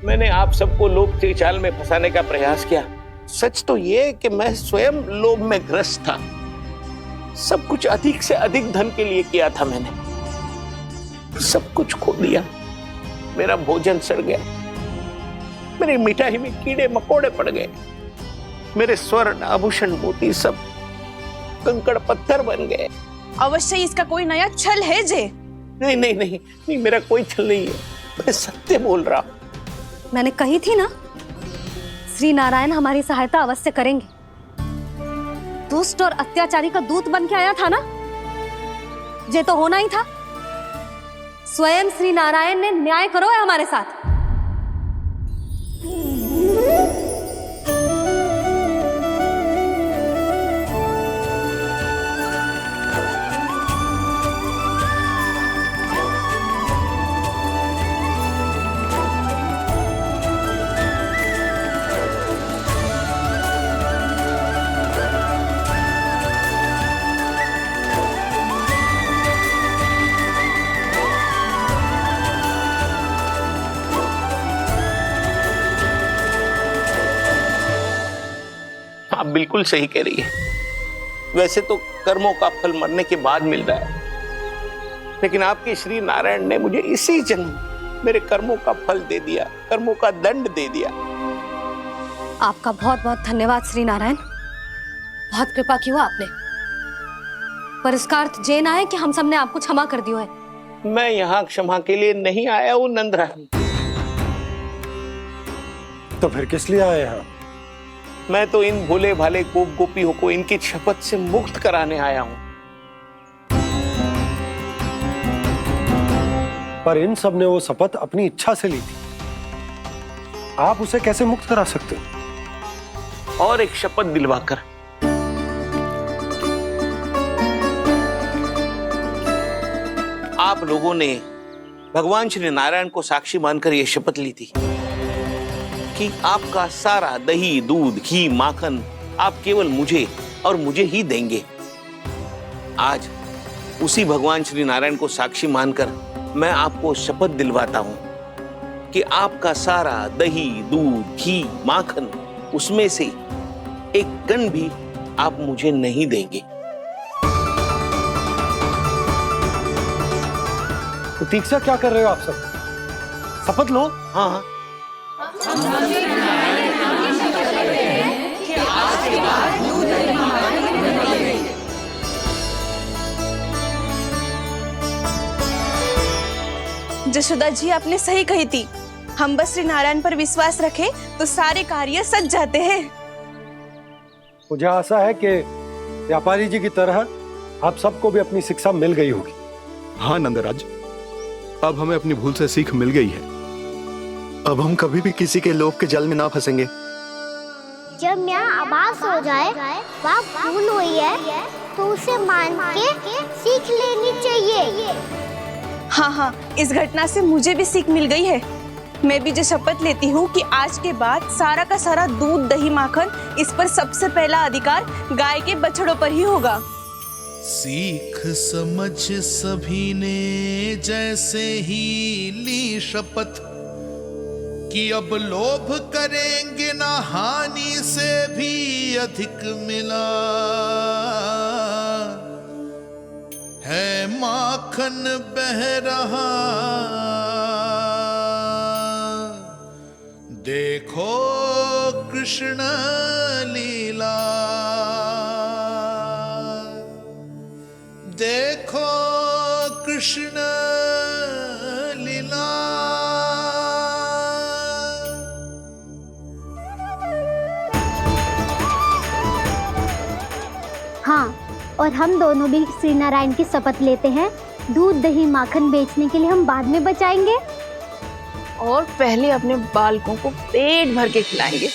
F: मैंने आप सबको लोभ के चाल में फंसाने का प्रयास किया। सच तो ये कि मैं स्वयं लोभ में ग्रस्त था। सब कुछ अधिक से अधिक धन के लिए किया था मैंने। सब कुछ खो दिया। मेरा भोजन सड़ गया, मेरी मिठाई में कीड़े मकोड़े पड़ गए, मेरे स्वर्ण आभूषण मोती सब कंकड़ पत्थर बन गए।
I: अवश्य इसका कोई नया छल है जे।
F: नहीं नहीं नहीं नहीं, मेरा कोई छल नहीं है, मैं सत्य बोल रहा हूं।
C: मैंने कही थी ना, श्री नारायण हमारी सहायता अवश्य करेंगे। दुष्ट और अत्याचारी का दूत बन के आया था ना, ये तो होना ही था। स्वयं श्री नारायण ने न्याय करो है हमारे साथ।
F: आप बिल्कुल सही कह रही है। वैसे तो कर्मों का फल मरने के बाद मिल रहा है, लेकिन आपके श्री नारायण ने मुझे इसी जन्म मेरे कर्मों का फल दे दिया, कर्मों का दंड दे दिया।
C: आपका बहुत बहुत धन्यवाद श्री नारायण, बहुत कृपा की हो आपने। पर इसका अर्थ ये ना है कि हम सब ने आपको क्षमा कर दिया है।
F: मैं यहाँ क्षमा के लिए नहीं आया हूँ नंदराज।
N: तो फिर किस लिए आए हैं?
F: मैं तो इन भोले भाले गोप गोपियों को इनकी शपथ से मुक्त कराने आया हूँ।
N: पर इन सब ने वो शपथ अपनी इच्छा से ली थी, आप उसे कैसे मुक्त करा सकते हो?
F: और एक शपथ दिलवाकर। आप लोगों ने भगवान श्री नारायण को साक्षी मानकर यह शपथ ली थी कि आपका सारा दही, दूध, घी, माखन आप केवल मुझे और मुझे ही देंगे। आज उसी भगवान श्री नारायण को साक्षी मानकर मैं आपको शपथ दिलवाता हूं कि आपका सारा दही, दूध, घी, माखन उसमें से एक कण भी आप मुझे नहीं देंगे।
N: प्रतीक्षा क्या कर रहे हो आप सब? शपथ लो।
F: हाँ हाँ।
I: जशोदा जी, आपने सही कही थी। हम बस श्री नारायण पर विश्वास रखें तो सारे कार्य सज जाते हैं।
N: मुझे आशा है कि व्यापारी जी की तरह आप सबको भी अपनी शिक्षा मिल गई होगी।
D: हाँ नंदराज, अब हमें अपनी भूल से सीख मिल गई है। अब हम कभी भी किसी के लोभ के जाल में ना फंसेंगे।
B: जब यहाँ आभास हो जाए वहाँ भूल हुई है तो उसे मान के सीख लेनी चाहिए।
I: हाँ हाँ, इस घटना से मुझे भी सीख मिल गई है। मैं भी जो शपथ लेती हूँ कि आज के बाद सारा का सारा दूध, दही, माखन इस पर सबसे पहला अधिकार गाय के बछड़ों पर ही होगा।
Q: सीख समझ सभी ने जैसे ही ली शपथ कि अब लोभ करेंगे ना हानि से भी अधिक मिला है, माखन बह रहा देखो कृष्ण लीला, देखो कृष्ण लीला।
B: हाँ, और हम दोनों भी श्री नारायण की शपथ लेते हैं, दूध दही माखन बेचने के लिए हम बाद में बचाएंगे
I: और पहले अपने बालकों को पेट भर के खिलाएंगे।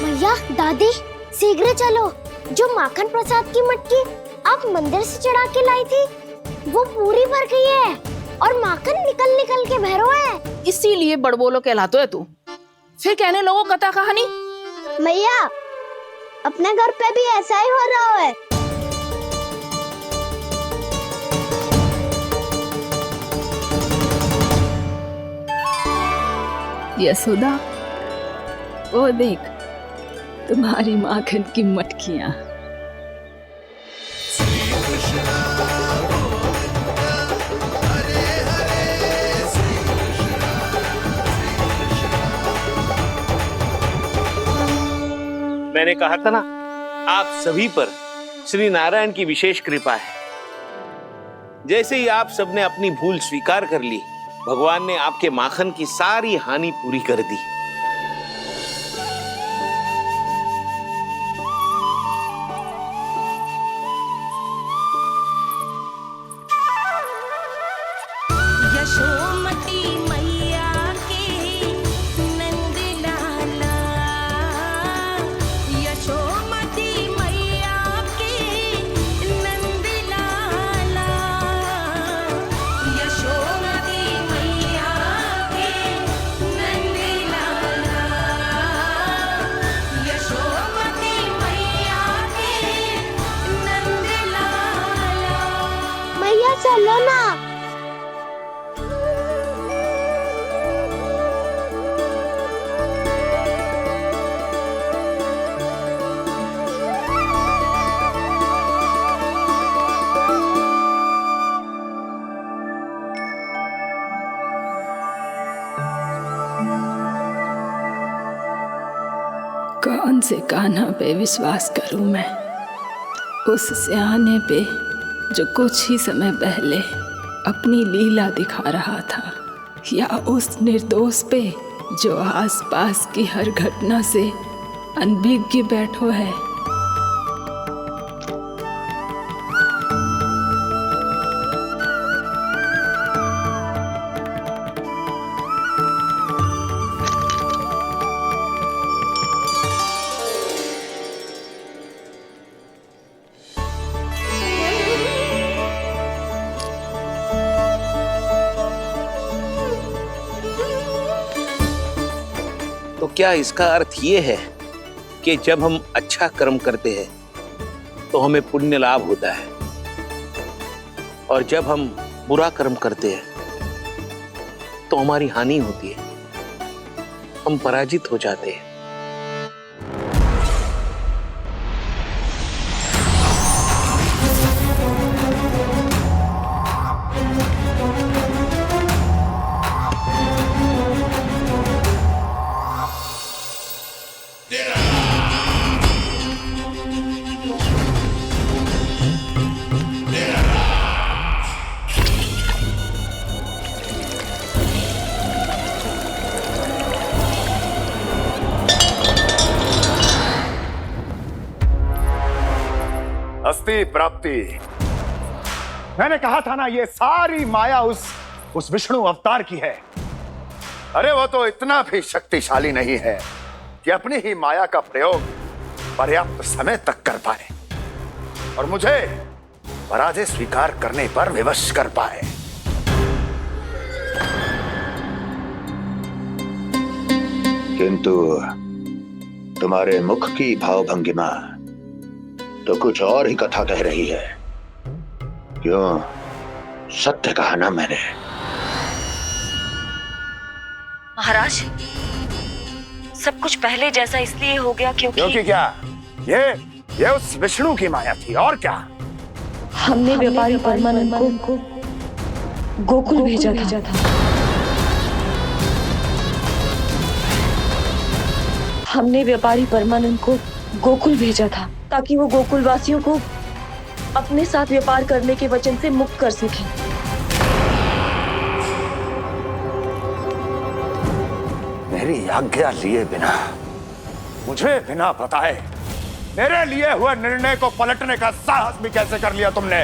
B: भैया, दादी, शीघ्र चलो। जो माखन प्रसाद की मटकी आप मंदिर से चढ़ा के लाई थी, वो पूरी भर गई है और माखन निकल निकल के बह रहा है।
I: इसीलिए बड़बोलो कहलाते है तू। फिर कहने लोगों कथा कहानी।
B: भैया, अपने घर पे भी ऐसा ही हो रहा है।
A: यशोदा, वो देख तुम्हारी माखन की मटकियां।
F: मैंने कहा था ना, आप सभी पर श्री नारायण की विशेष कृपा है। जैसे ही आप सबने अपनी भूल स्वीकार कर ली, भगवान ने आपके माखन की सारी हानि पूरी कर दी।
H: यशोमती मैया के नंद लाला, यशोमती मैया के नंद लाला, यशोमती मैया के नंद लाला, यशोमती मैया के नंद लाला।
B: भैया चलो ना।
A: कौन से कान्हा पे विश्वास करूं मैं? उस सियाने पे जो कुछ ही समय पहले अपनी लीला दिखा रहा था, या उस निर्दोष पे जो आसपास की हर घटना से अनभिज्ञ बैठो है?
F: तो क्या इसका अर्थ ये है कि जब हम अच्छा कर्म करते हैं तो हमें पुण्य लाभ होता है, और जब हम बुरा कर्म करते हैं तो हमारी हानि होती है, हम पराजित हो जाते हैं?
E: अस्ति प्राप्ति। मैंने कहा था ना, ये सारी माया उस विष्णु अवतार की है। अरे वो तो इतना भी शक्तिशाली नहीं है कि अपनी ही माया का प्रयोग पर्याप्त समय तक कर पाए और मुझे पराजय स्वीकार करने पर विवश कर पाए।
S: किंतु तुम्हारे मुख की भावभंगिमा तो कुछ और ही कथा कह रही है। क्यों? सत्य कहा ना मैंने।
G: महाराज, सब कुछ पहले जैसा इसलिए हो गया क्योंकि
E: क्या? ये उस विष्णु की माया थी, और क्या?
G: हमने व्यापारी परमानंद को गोकुल भेजा था। हमने व्यापारी परमानंद को गोकुल भेजा था ताकि वो गोकुल वासियों को अपने साथ व्यापार करने के वचन से मुक्त कर सके।
E: मेरी आज्ञा लिए बिना, मुझे बिना बताए मेरे लिए हुए निर्णय को पलटने का साहस भी कैसे कर लिया तुमने?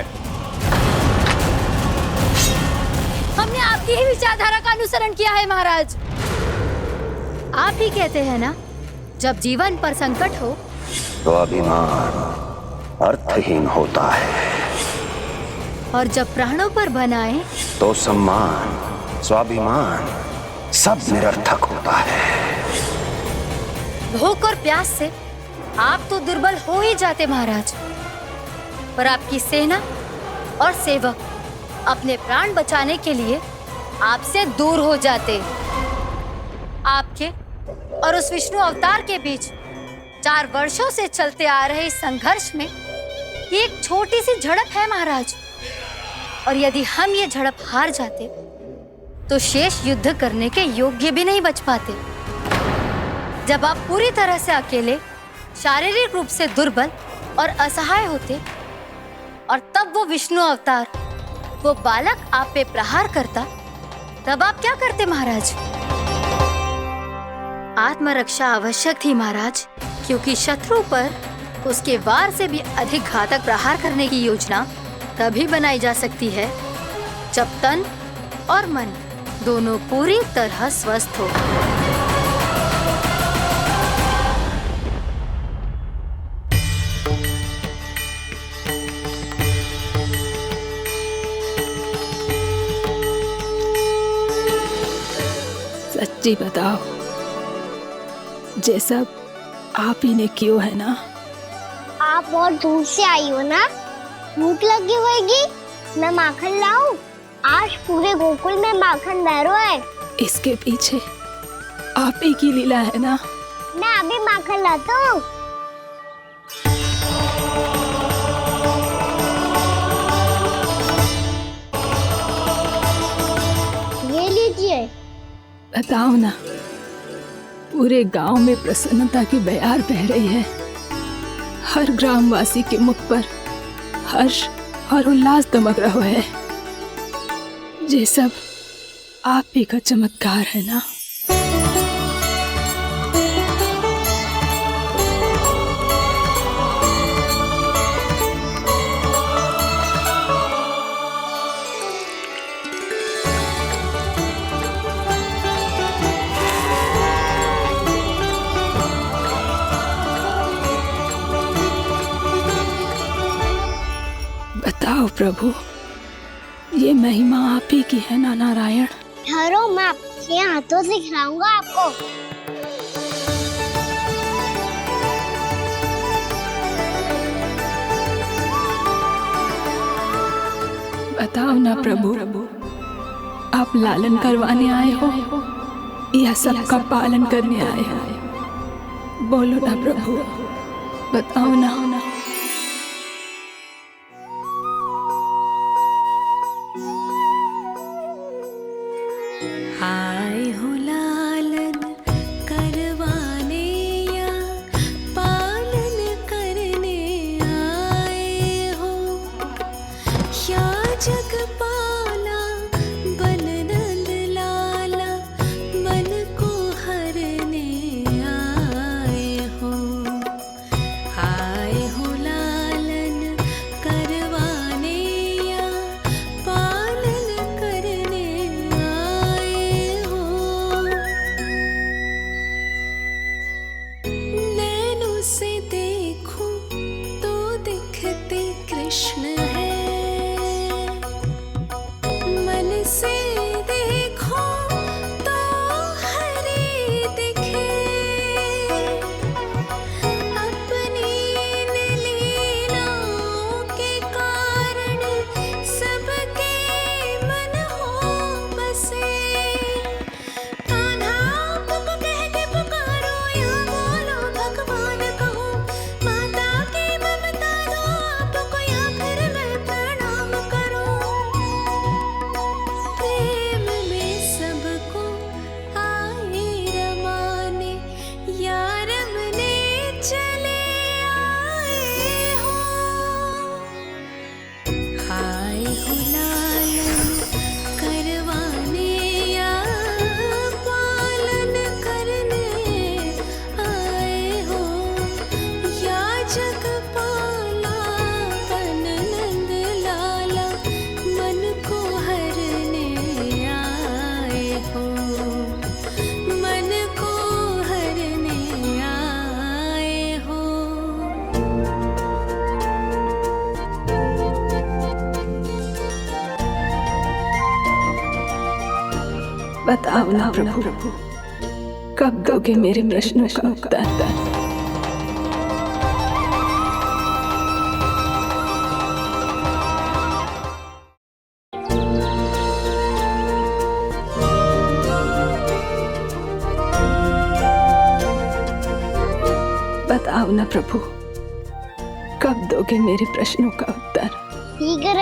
R: हमने आपकी ही विचारधारा का अनुसरण किया है महाराज। आप ही कहते हैं ना, जब जीवन पर संकट हो
E: तो अभिमान अर्थहीन होता है,
R: और जब प्राणों पर बनाए
E: तो सम्मान स्वाभिमान सब निरर्थक होता है।
R: भूख और प्यास से आप तो दुर्बल हो ही जाते महाराज, पर आपकी सेना और सेवक अपने प्राण बचाने के लिए आपसे दूर हो जाते। आपके और उस विष्णु अवतार के बीच 4 वर्षों से चलते आ रहे इस संघर्ष में ये एक छोटी सी झड़प है महाराज, और यदि हम ये झड़प हार जाते तो शेष युद्ध करने के योग्य भी नहीं बच पाते। जब आप पूरी तरह से अकेले, शारीरिक रूप से दुर्बल और असहाय होते, और तब वो विष्णु अवतार, वो बालक आप पे प्रहार करता, तब आप क्या करते महाराज? आत्मरक्षा आवश्यक थी महाराज, क्योंकि शत्रु पर उसके वार से भी अधिक घातक प्रहार करने की योजना तभी बनाई जा सकती है जब तन और मन दोनों पूरी तरह स्वस्थ हो।
A: सच्ची बताओ, ये सब आप ही ने क्यों है ना?
B: आप और दूर से आई हो ना, भूख लगी होगी, मैं माखन लाऊं? आज पूरे गोकुल में माखन बह रहा है।
A: इसके पीछे आप ही की लीला है ना?
B: मैं अभी माखन लाता हूँ। ये लीजिए।
A: बताओ ना, पूरे गांव में प्रसन्नता की बयार बह रही है। हर ग्रामवासी के मुख पर हर्ष और उल्लास दमक रहा है। ये सब आप ही का चमत्कार है ना? बताओ प्रभु, ये महिमा आप ही की है ना नारायण?
B: ठहरो, मैं आपके हाथों से खिलाऊंगा आपको।
A: बताओ ना प्रभु, आप लालन करवाने आए हो या सबका पालन करने आए हो? बोलो ना प्रभु, बताओ ना।
H: आए हो लालन करवाने या पालन करने आए हो, या जगपाला बन नंद लाला मन को हरने आए हो। आए
A: बताओ ना प्रभु, कब दोगे मेरे प्रश्नों का उत्तर? बताओ ना प्रभु, कब दोगे मेरे प्रश्नों का उत्तर?
B: शीघ्र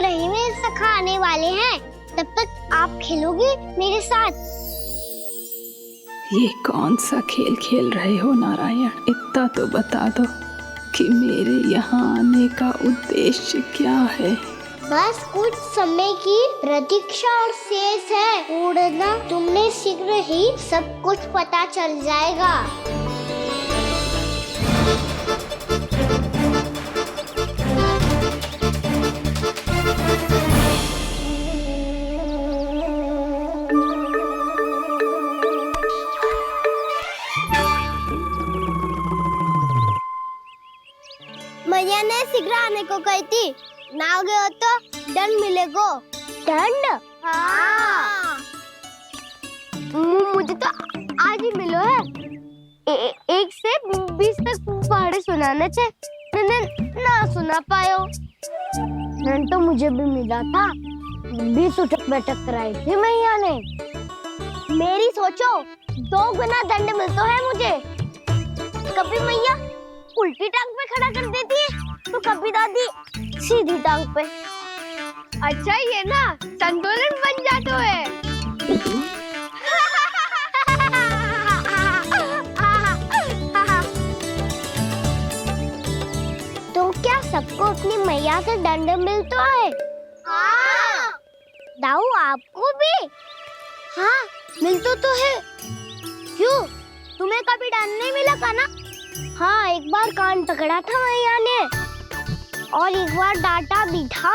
B: ही मेरे सखा आने वाले हैं, तब तक आप खेलोगे मेरे साथ।
A: ये कौन सा खेल खेल रहे हो नारायण? इतना तो बता दो कि मेरे यहाँ आने का उद्देश्य क्या है?
B: बस कुछ समय की प्रतीक्षा और शेष है। उड़ना तुमने शीघ्र ही सब कुछ पता चल जाएगा। मैया ने शीघ्र आने को कही थी, ना आ गए हो तो दंड मिलेगा। दंड? हाँ। मुझे तो आज ही मिलो है। 1 से 20 तक पहाड़े सुनाने थे, ना सुना पायो। दंड तो मुझे भी मिला था, 20 उठक बैठक कराई थी मैया ने। मेरी सोचो, 2 गुना दंड मिलता है मुझे। कभी मैया उल्टी टांग पे खड़ा कर देती है, तो कभी दादी सीधी टांग पे। अच्छा ये ना संतुलन बन जाता है। तो क्या सबको अपनी मैया से दंड मिलता है? हाँ। दाऊ आपको भी? हाँ मिलता तो है। क्यों, तुम्हें कभी दंड नहीं मिला का ना? हाँ, एक बार कान पकड़ा था मैया ने और एक बार डांटा भी था,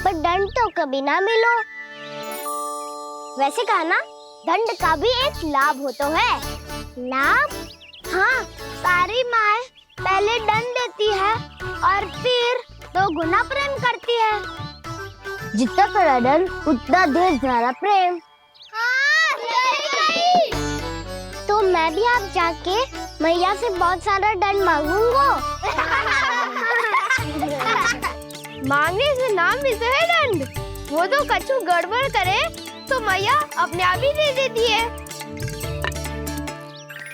B: पर दंड तो कभी ना मिलो। वैसे कहा ना, दंड का भी एक लाभ होता है। लाभ? हाँ, सारी माँ पहले दंड देती है और फिर 2 गुना प्रेम करती है। जितना बड़ा दंड उतना ढेर सारा प्रेम। हाँ, सही। तो मैं भी आप जाके मैया से बहुत सारा दंड मांगूंगा। मांगने से नाम मिलता है दंड। वो तो कछु गड़बड़ करे तो मैया अपने आप ही दे देती है।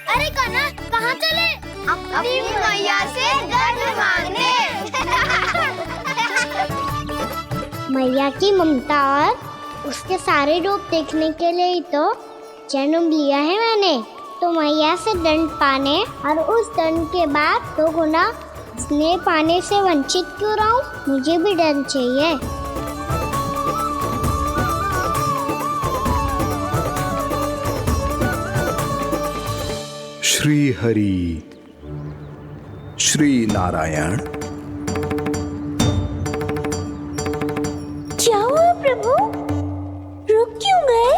B: अरे कना, कहाँ चले? अपनी मैया से दंड मांगने। मैया की ममता और उसके सारे रूप देखने के लिए ही तो जन्म लिया है मैंने। तो मैया से दंड पाने और उस दंड के बाद 2 गुना स्नेह पाने से वंचित क्यों रहूं? मुझे भी दंड चाहिए।
T: श्री हरि, श्री नारायण।
H: क्या हुआ प्रभु? रुक क्यों गए?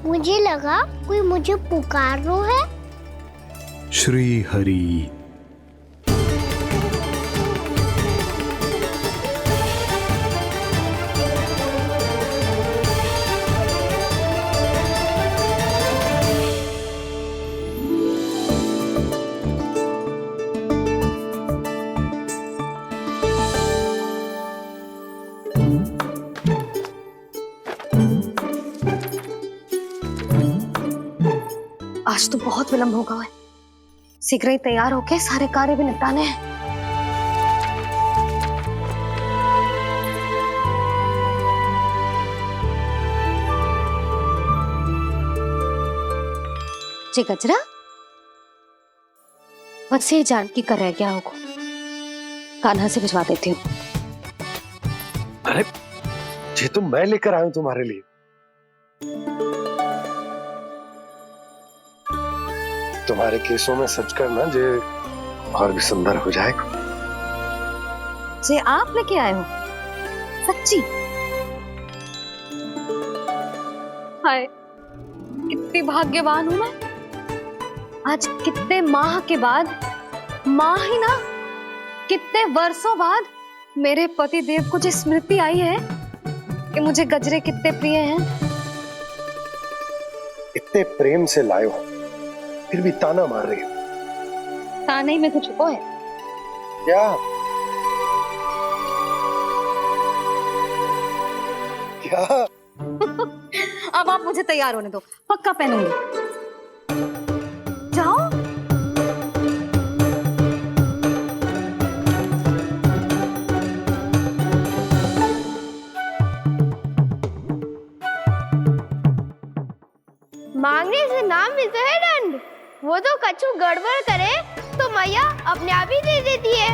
B: मुझे लगा कोई मुझे पुकार रहा है।
T: श्री हरि।
C: आज तो बहुत विलंब होगा है। शीघ्र ही तैयार होके सारे कार्य भी निपटाने हैं। जी गजरा, बस ये जानकी कर रह गया होगा, कान्हा से भिजवा देती हूँ।
N: अरे ये तो मैं लेकर आया हूं तुम्हारे लिए। तुम्हारे केसों में सच करना जे और भी सुंदर हो जाएगा।
C: जे आप लेके आए हो? सच्ची? हाय, कितनी भाग्यवान हूं मैं। आज कितने माह के बाद, माह ही ना, कितने वर्षों बाद मेरे पति देव को जो स्मृति आई है कि मुझे गजरे कितने प्रिय हैं।
N: इतने प्रेम से लाए हो, फिर भी ताना मार रही हो।
C: ताने में कुछ छुपो है
N: क्या? क्या?
C: अब आप मुझे तैयार होने दो, पक्का पहनूंगी। जाओ।
B: मांगने से नाम मिलता है दंड। वो तो कछु गड़बड़ करे तो मैया अपने आप ही दे देती है।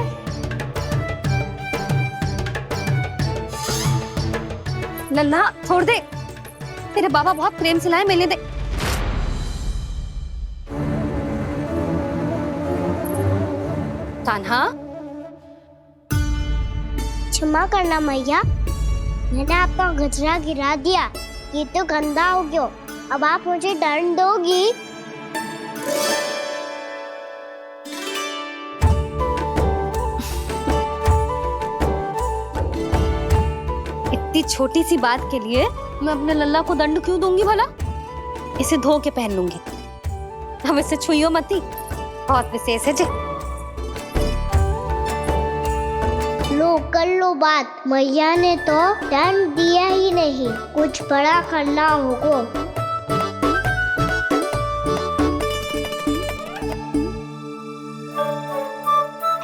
C: लल्ला छोड़ दे, तेरे बाबा बहुत प्रेम से लाए, मिलने दे। कान्हा,
B: क्षमा करना मैया, मैंने आपका गजरा गिरा दिया, ये तो गंदा हो गया। अब आप मुझे दंड दोगी?
C: इतनी छोटी सी बात के लिए मैं अपने लल्ला को दंड क्यों दूंगी भला? इसे धो के पहन लूंगी। हम इसे छुइयो मती, बहुत विशेष है जी।
B: लो कर लो बात, मैया ने तो दंड दिया ही नहीं, कुछ बड़ा करना होगा।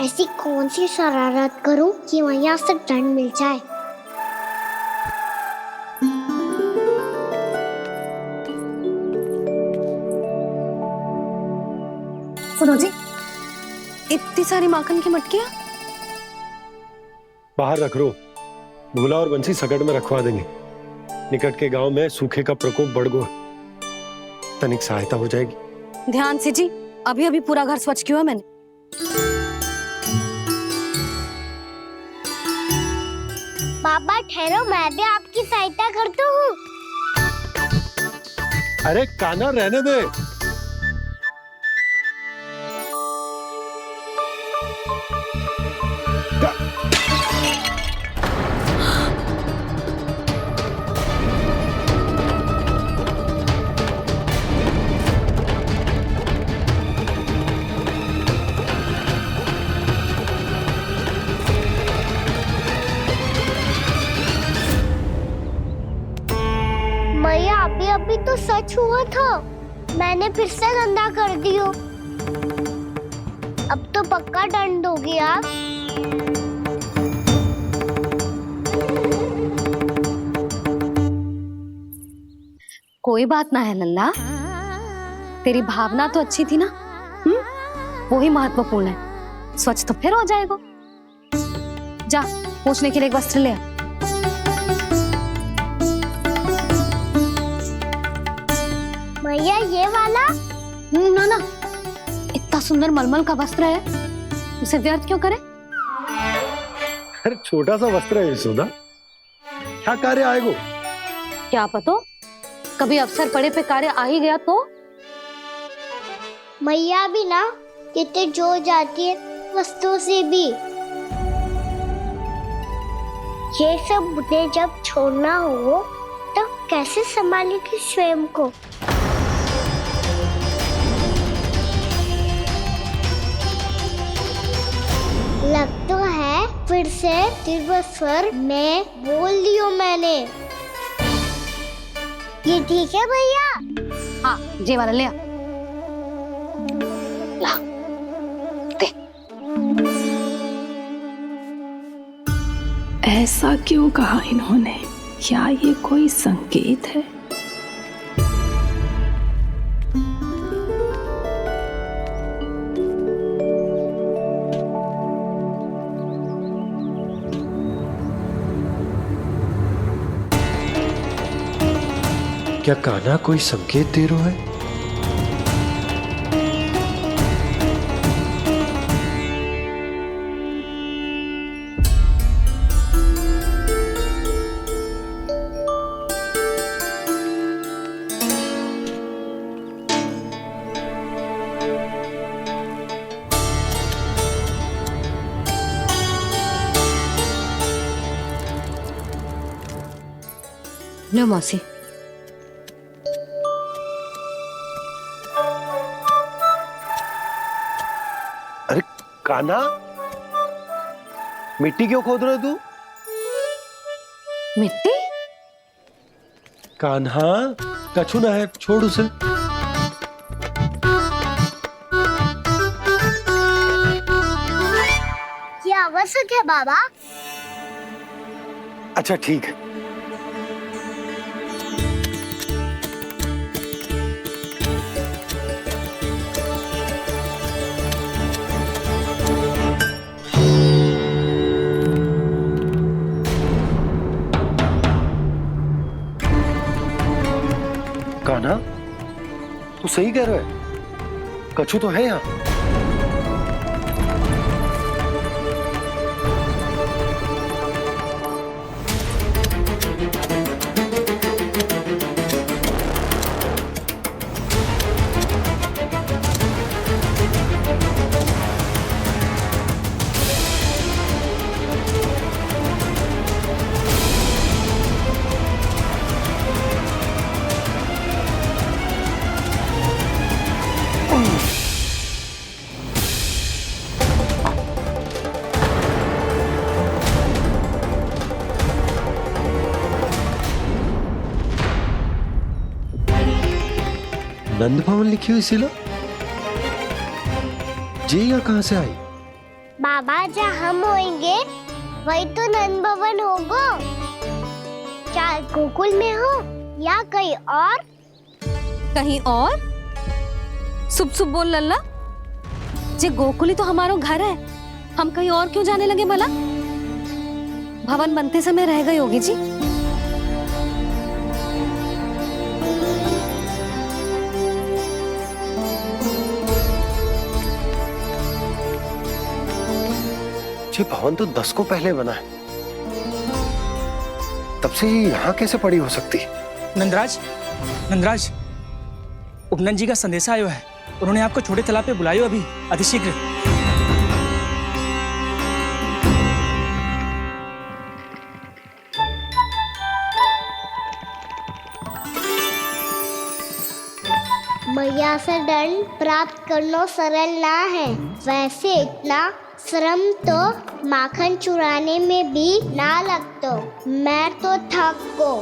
B: ऐसी कौन सी शरारत करूं कि मैया से दंड मिल जाए?
C: सुनो जी, इतनी सारी माखन की मटकियां
N: बाहर रख रो, भूला और बंसी सकट में रखवा देंगे। निकट के गांव में सूखे का प्रकोप बढ़ गया, तनिक सहायता हो जाएगी।
C: ध्यान से जी, अभी अभी पूरा घर स्वच्छ किया है मैंने।
B: पापा ठहरो, मैं भी आपकी सहायता करता हूँ।
N: अरे कान्हा रहने दे।
B: मैया अभी अभी तो सच हुआ था, मैंने फिर से गंदा कर दियो। अब तो पक्का दंड दोगे आप।
C: कोई बात ना है लल्ला, तेरी भावना तो अच्छी थी ना, वो ही महत्वपूर्ण है। स्वच्छ तो फिर हो जाएगा। जा पूछने के लिए एक वस्त्र ले आ।
B: भैया ये वाला?
C: ना ना, इतना सुंदर मलमल का वस्त्र है, उसे व्यर्थ क्यों करे?
N: अरे छोटा सा वस्त्र है यशोदा, क्या कार्य आएगा?
C: क्या पता, कभी अवसर पड़े पे कार्य आ ही गया तो।
B: मैया भी ना कितने जो जाती है वस्तुओं से भी। ये सब मुझे जब छोड़ना हो तो कैसे संभालेगी स्वयं को? लग तो है फिर से तिरस्वर में बोल दियो मैंने। ये ठीक है भैया?
C: हाँ, ये वाला ले आ। ला, दे।
A: ऐसा क्यों कहा इन्होंने? क्या ये कोई संकेत है?
N: क्या कान्हा कोई संकेत दे रहा है?
R: लो मौसी।
N: अरे कान्हा, मिट्टी क्यों खोद रहे तू?
R: मिट्टी?
N: कान्हा, कछु ना है, छोड़ उसे।
B: ये आवश्यक है बाबा।
N: अच्छा ठीक है। कान्हा, तू सही कह रहा है, कछु तो है यहाँ। नंद भवन लिखी हुई सिला, जी यहाँ कहाँ से आई?
B: बाबा जहाँ हम होंगे वही तो नंद भवन होगा। चाहे गोकुल में हो या कहीं और।
R: कहीं और? सुब सुब बोल लल्ला। जे गोकुली तो हमारो घर है, हम कहीं और क्यों जाने लगे भला? भवन बनते समय रह गई होगी जी।
N: ये भवन तो 10 को पहले बना है, तब से ये यहाँ कैसे पड़ी हो सकती?
P: नंदराज, नंदराज, उपनंद जी का संदेशा आयो है। उन्होंने आपको छोटे तालाब पे बुलायो अभी, अतिशीघ्र।
B: मैया से दंड प्राप्त करना सरल ना है। वैसे इतना श्रम तो माखन चुराने में भी ना लगता। मैं तो थक गो।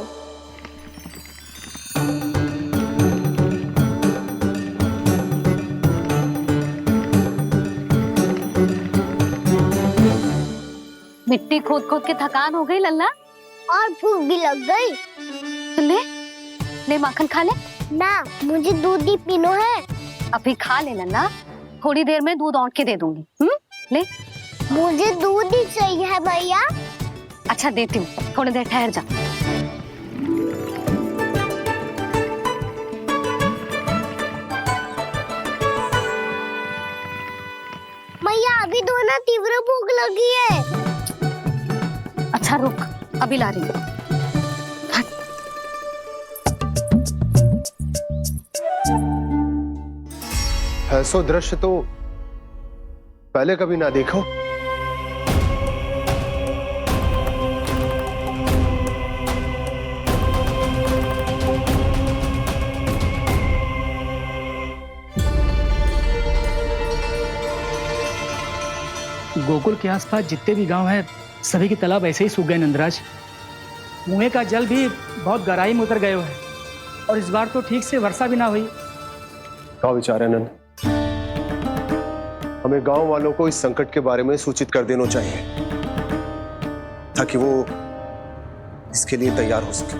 R: मिट्टी खोद खोद के थकान हो गई लल्ला,
B: और भूख भी लग गई।
R: तो ले ले माखन खा ले।
B: ना, मुझे दूध ही पीना है।
R: अभी खा ले लल्ला, थोड़ी देर में दूध औंट के दे दूंगी। ले।
B: मुझे दूध ही चाहिए भैया।
R: अच्छा देती हूँ, थोड़ी देर ठहर जा।
B: मैया अभी दोनों तीव्र भूख लगी है।
R: अच्छा रुक, अभी ला रही हूँ।
N: ऐसो दृश्य तो पहले कभी ना देखो।
P: गोकुल के आसपास जितने भी गांव हैं, सभी के तालाब ऐसे ही सूख गए नंदराज। कुएं का जल भी बहुत गहराई में उतर गए है, और इस बार तो ठीक से वर्षा भी ना हुई।
N: क्या विचार है नंद? हमें गांव वालों को इस संकट के बारे में सूचित कर देना चाहिए, ताकि वो इसके लिए तैयार हो सके।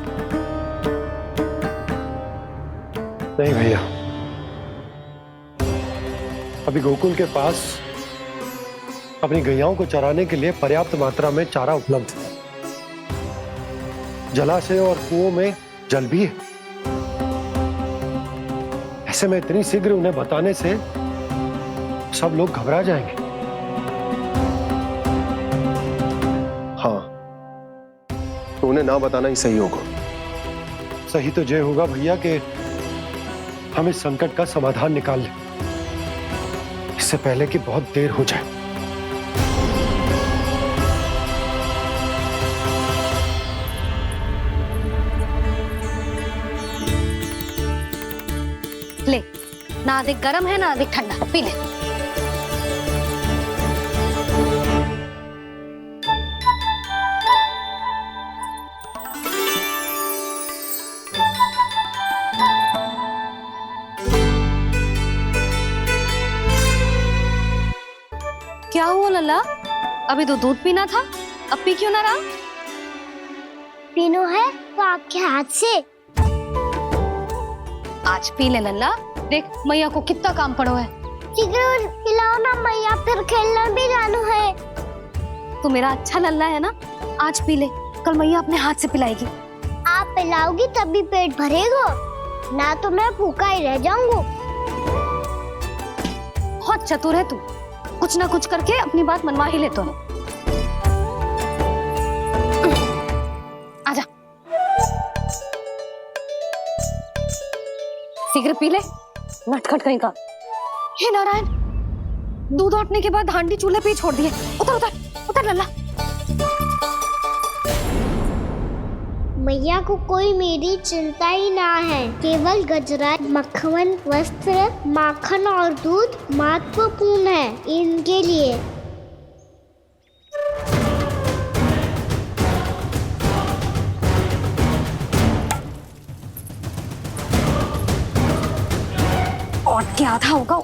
N: नहीं भैया, अभी गोकुल के पास अपनी गैयाओं को चराने के लिए पर्याप्त मात्रा में चारा उपलब्ध है। जलाशय और कुओं में जल भी है। ऐसे में इतनी शीघ्र उन्हें बताने से सब लोग घबरा जाएंगे। हाँ, तो उन्हें ना बताना ही सही होगा। सही तो ये होगा भैया कि हम इस संकट का समाधान निकाल लें, इससे पहले कि बहुत देर हो जाए।
R: ले, ना अधिक गर्म है ना अधिक ठंडा, पी ले। क्या हुआ लल्ला? अभी तो दूध पीना था, अब पी क्यों ना रहा?
B: पीनो है तो आपके हाथ से।
R: आज पी ले लल्ला, देख मैया को कितना काम पड़ो है।
B: शीघ्र पिलाओ ना मैया, फिर खेलने भी जाना है।
R: तू मेरा अच्छा लल्ला है ना, आज पी ले, कल मैया अपने हाथ से पिलाएगी।
B: आप पिलाओगी तभी पेट भरेगा, ना तो मैं भूखा ही रह जाऊंगा।
R: बहुत चतुर है तू, कुछ ना कुछ करके अपनी बात मनवा ही लेता है। आजा, शीघ्र पी ले, नटखट कहीं का। हे नारायण, दूध औटने के बाद हांडी चूल्हे पे ही छोड़ दिए। उतर उतर उतर लल्ला।
B: मैया को कोई मेरी चिंता ही ना है, केवल गजरा, मक्खन, वस्त्र, माखन और दूध महत्वपूर्ण है इनके लिए।
R: और क्या था होगा?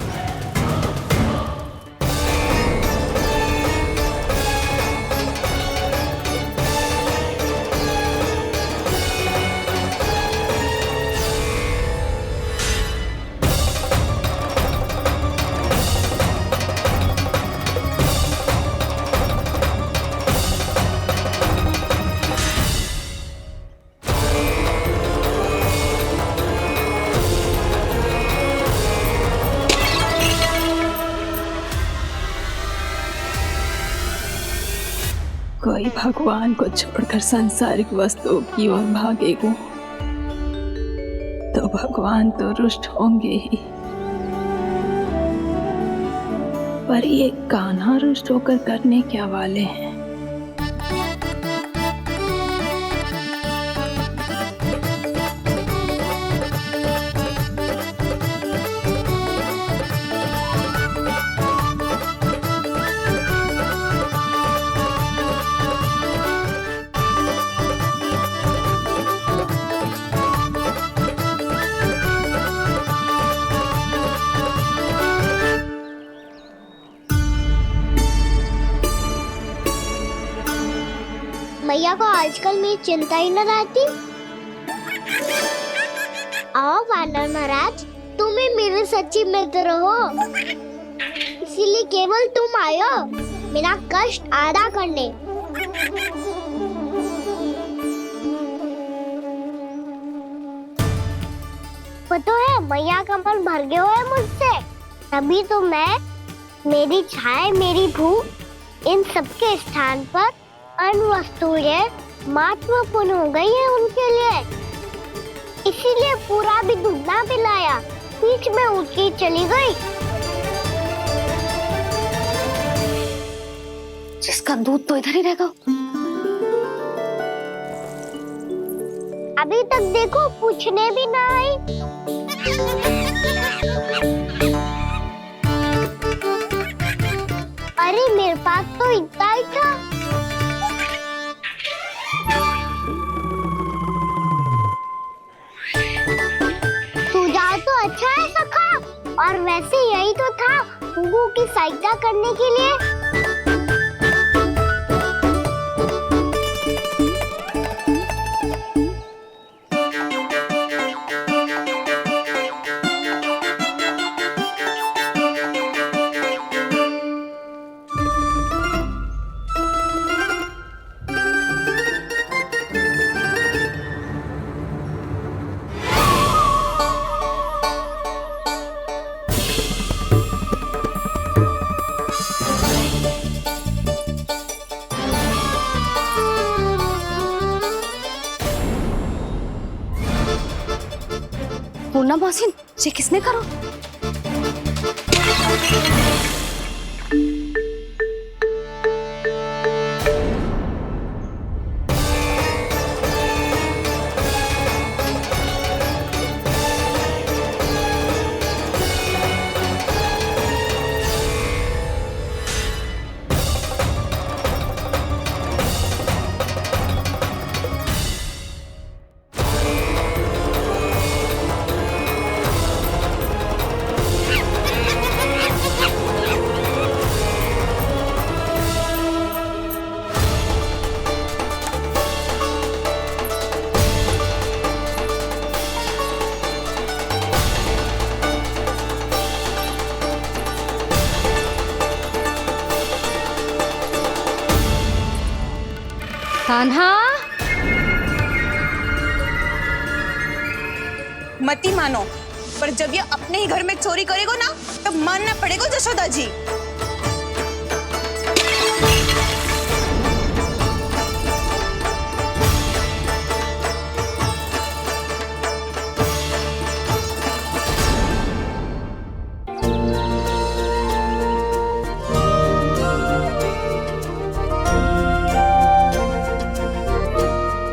A: कोई भगवान को छोड़कर सांसारिक वस्तुओं की ओर भागेगा तो भगवान तो रुष्ट होंगे ही, पर ये कान्हा रुष्ट होकर करने क्या वाले हैं?
B: मैया को आजकल मेरी चिंता ही न रहती। आओ वानर महाराज, तुम ही मेरे सच्ची मित्र हो, इसीलिए केवल तुम आयो मेरा कष्ट आधा करने। पता है मैया का मन भर गया है मुझसे, तभी तो मैं, मेरी छाया, मेरी भूख, इन सबके स्थान पर अन्य वस्तुएं महत्वपूर्ण हो गई है उनके लिए। इसीलिए पूरा भी दूध ना पिलाया, बीच में उठ के चली गई।
R: जिसका दूध तो इधर ही रहेगा।
B: अभी तक देखो पूछने भी ना आई। अरे मेरे पास तो इतना ही था। तो अच्छा है सखा, और वैसे यही तो था गुगु की सहायता करने के लिए।
R: पूर्णा मौसी, ये किसने करो? कान्हा,
I: मती मानो, पर जब ये अपने ही घर में चोरी करेगा ना, तब मानना पड़ेगा जशोदा जी।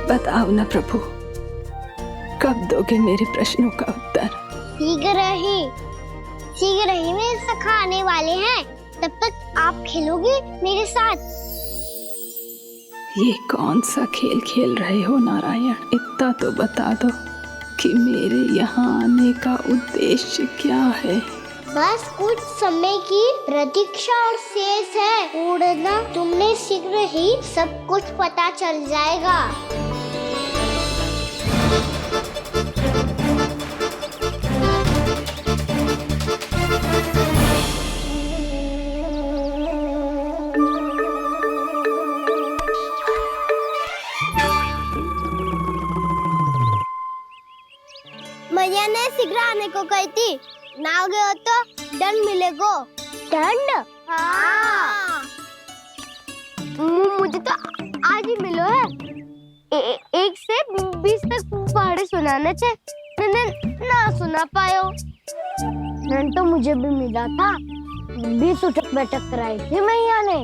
A: बताओ ना प्रभु, कब दोगे मेरे प्रश्नों का उत्तर?
B: शीघ्र ही मेरे सखा आने वाले हैं, तब तक आप खेलोगे मेरे साथ।
A: ये कौन सा खेल खेल रहे हो नारायण? इतना तो बता दो कि मेरे यहाँ आने का उद्देश्य क्या है?
B: बस कुछ समय की प्रतीक्षा और शेष है। उड़ना तुमने शीघ्र ही सब कुछ पता चल जाएगा। मैया ने शीघ्र आने को कही थी, ना हो गए हो तो दंड मिलेगा। दंड? हाँ। मुझे तो आज ही मिलो है। 1 से 20 तक पहाड़े सुनाने थे, ना सुना पायो। दंड तो मुझे भी मिला था, 20 उठक बैठक कराई थी मैया ने।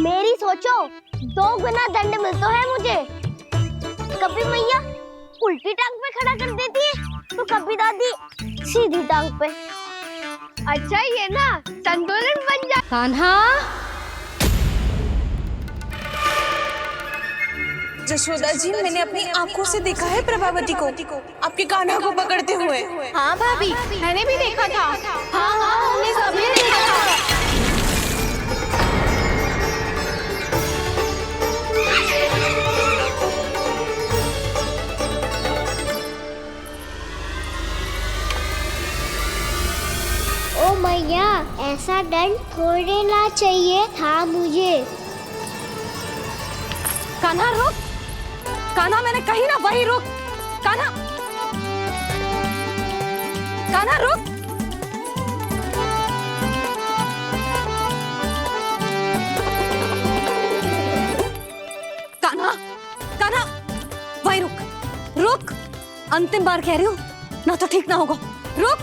B: मेरी सोचो, 2 गुना दंड मिलता है मुझे। कभी मैया उल्टी टांग पे खड़ा कर देती है, तो कभी दादी सीधी टांग पे। अच्छा ये ना संतुलन बन जा।
R: कान्हा,
I: जशोदा जी, मैंने अपनी आंखों से देखा है प्रभावती को आपके कान्हा को पकड़ते हुए।
H: हाँ भाभी, मैंने भी देखा था। हाँ, हमने सभी देखा था।
B: ओ मैया, ऐसा दंड थोड़े ना चाहिए था मुझे।
C: कान्हा रुक, कान्हा मैंने कही ना वही रुक। कान्हा, कान्हा रुक। कान्हा, कान्हा वही रुक, रुक। अंतिम बार कह रही हूँ, ना तो ठीक ना होगा। रुक।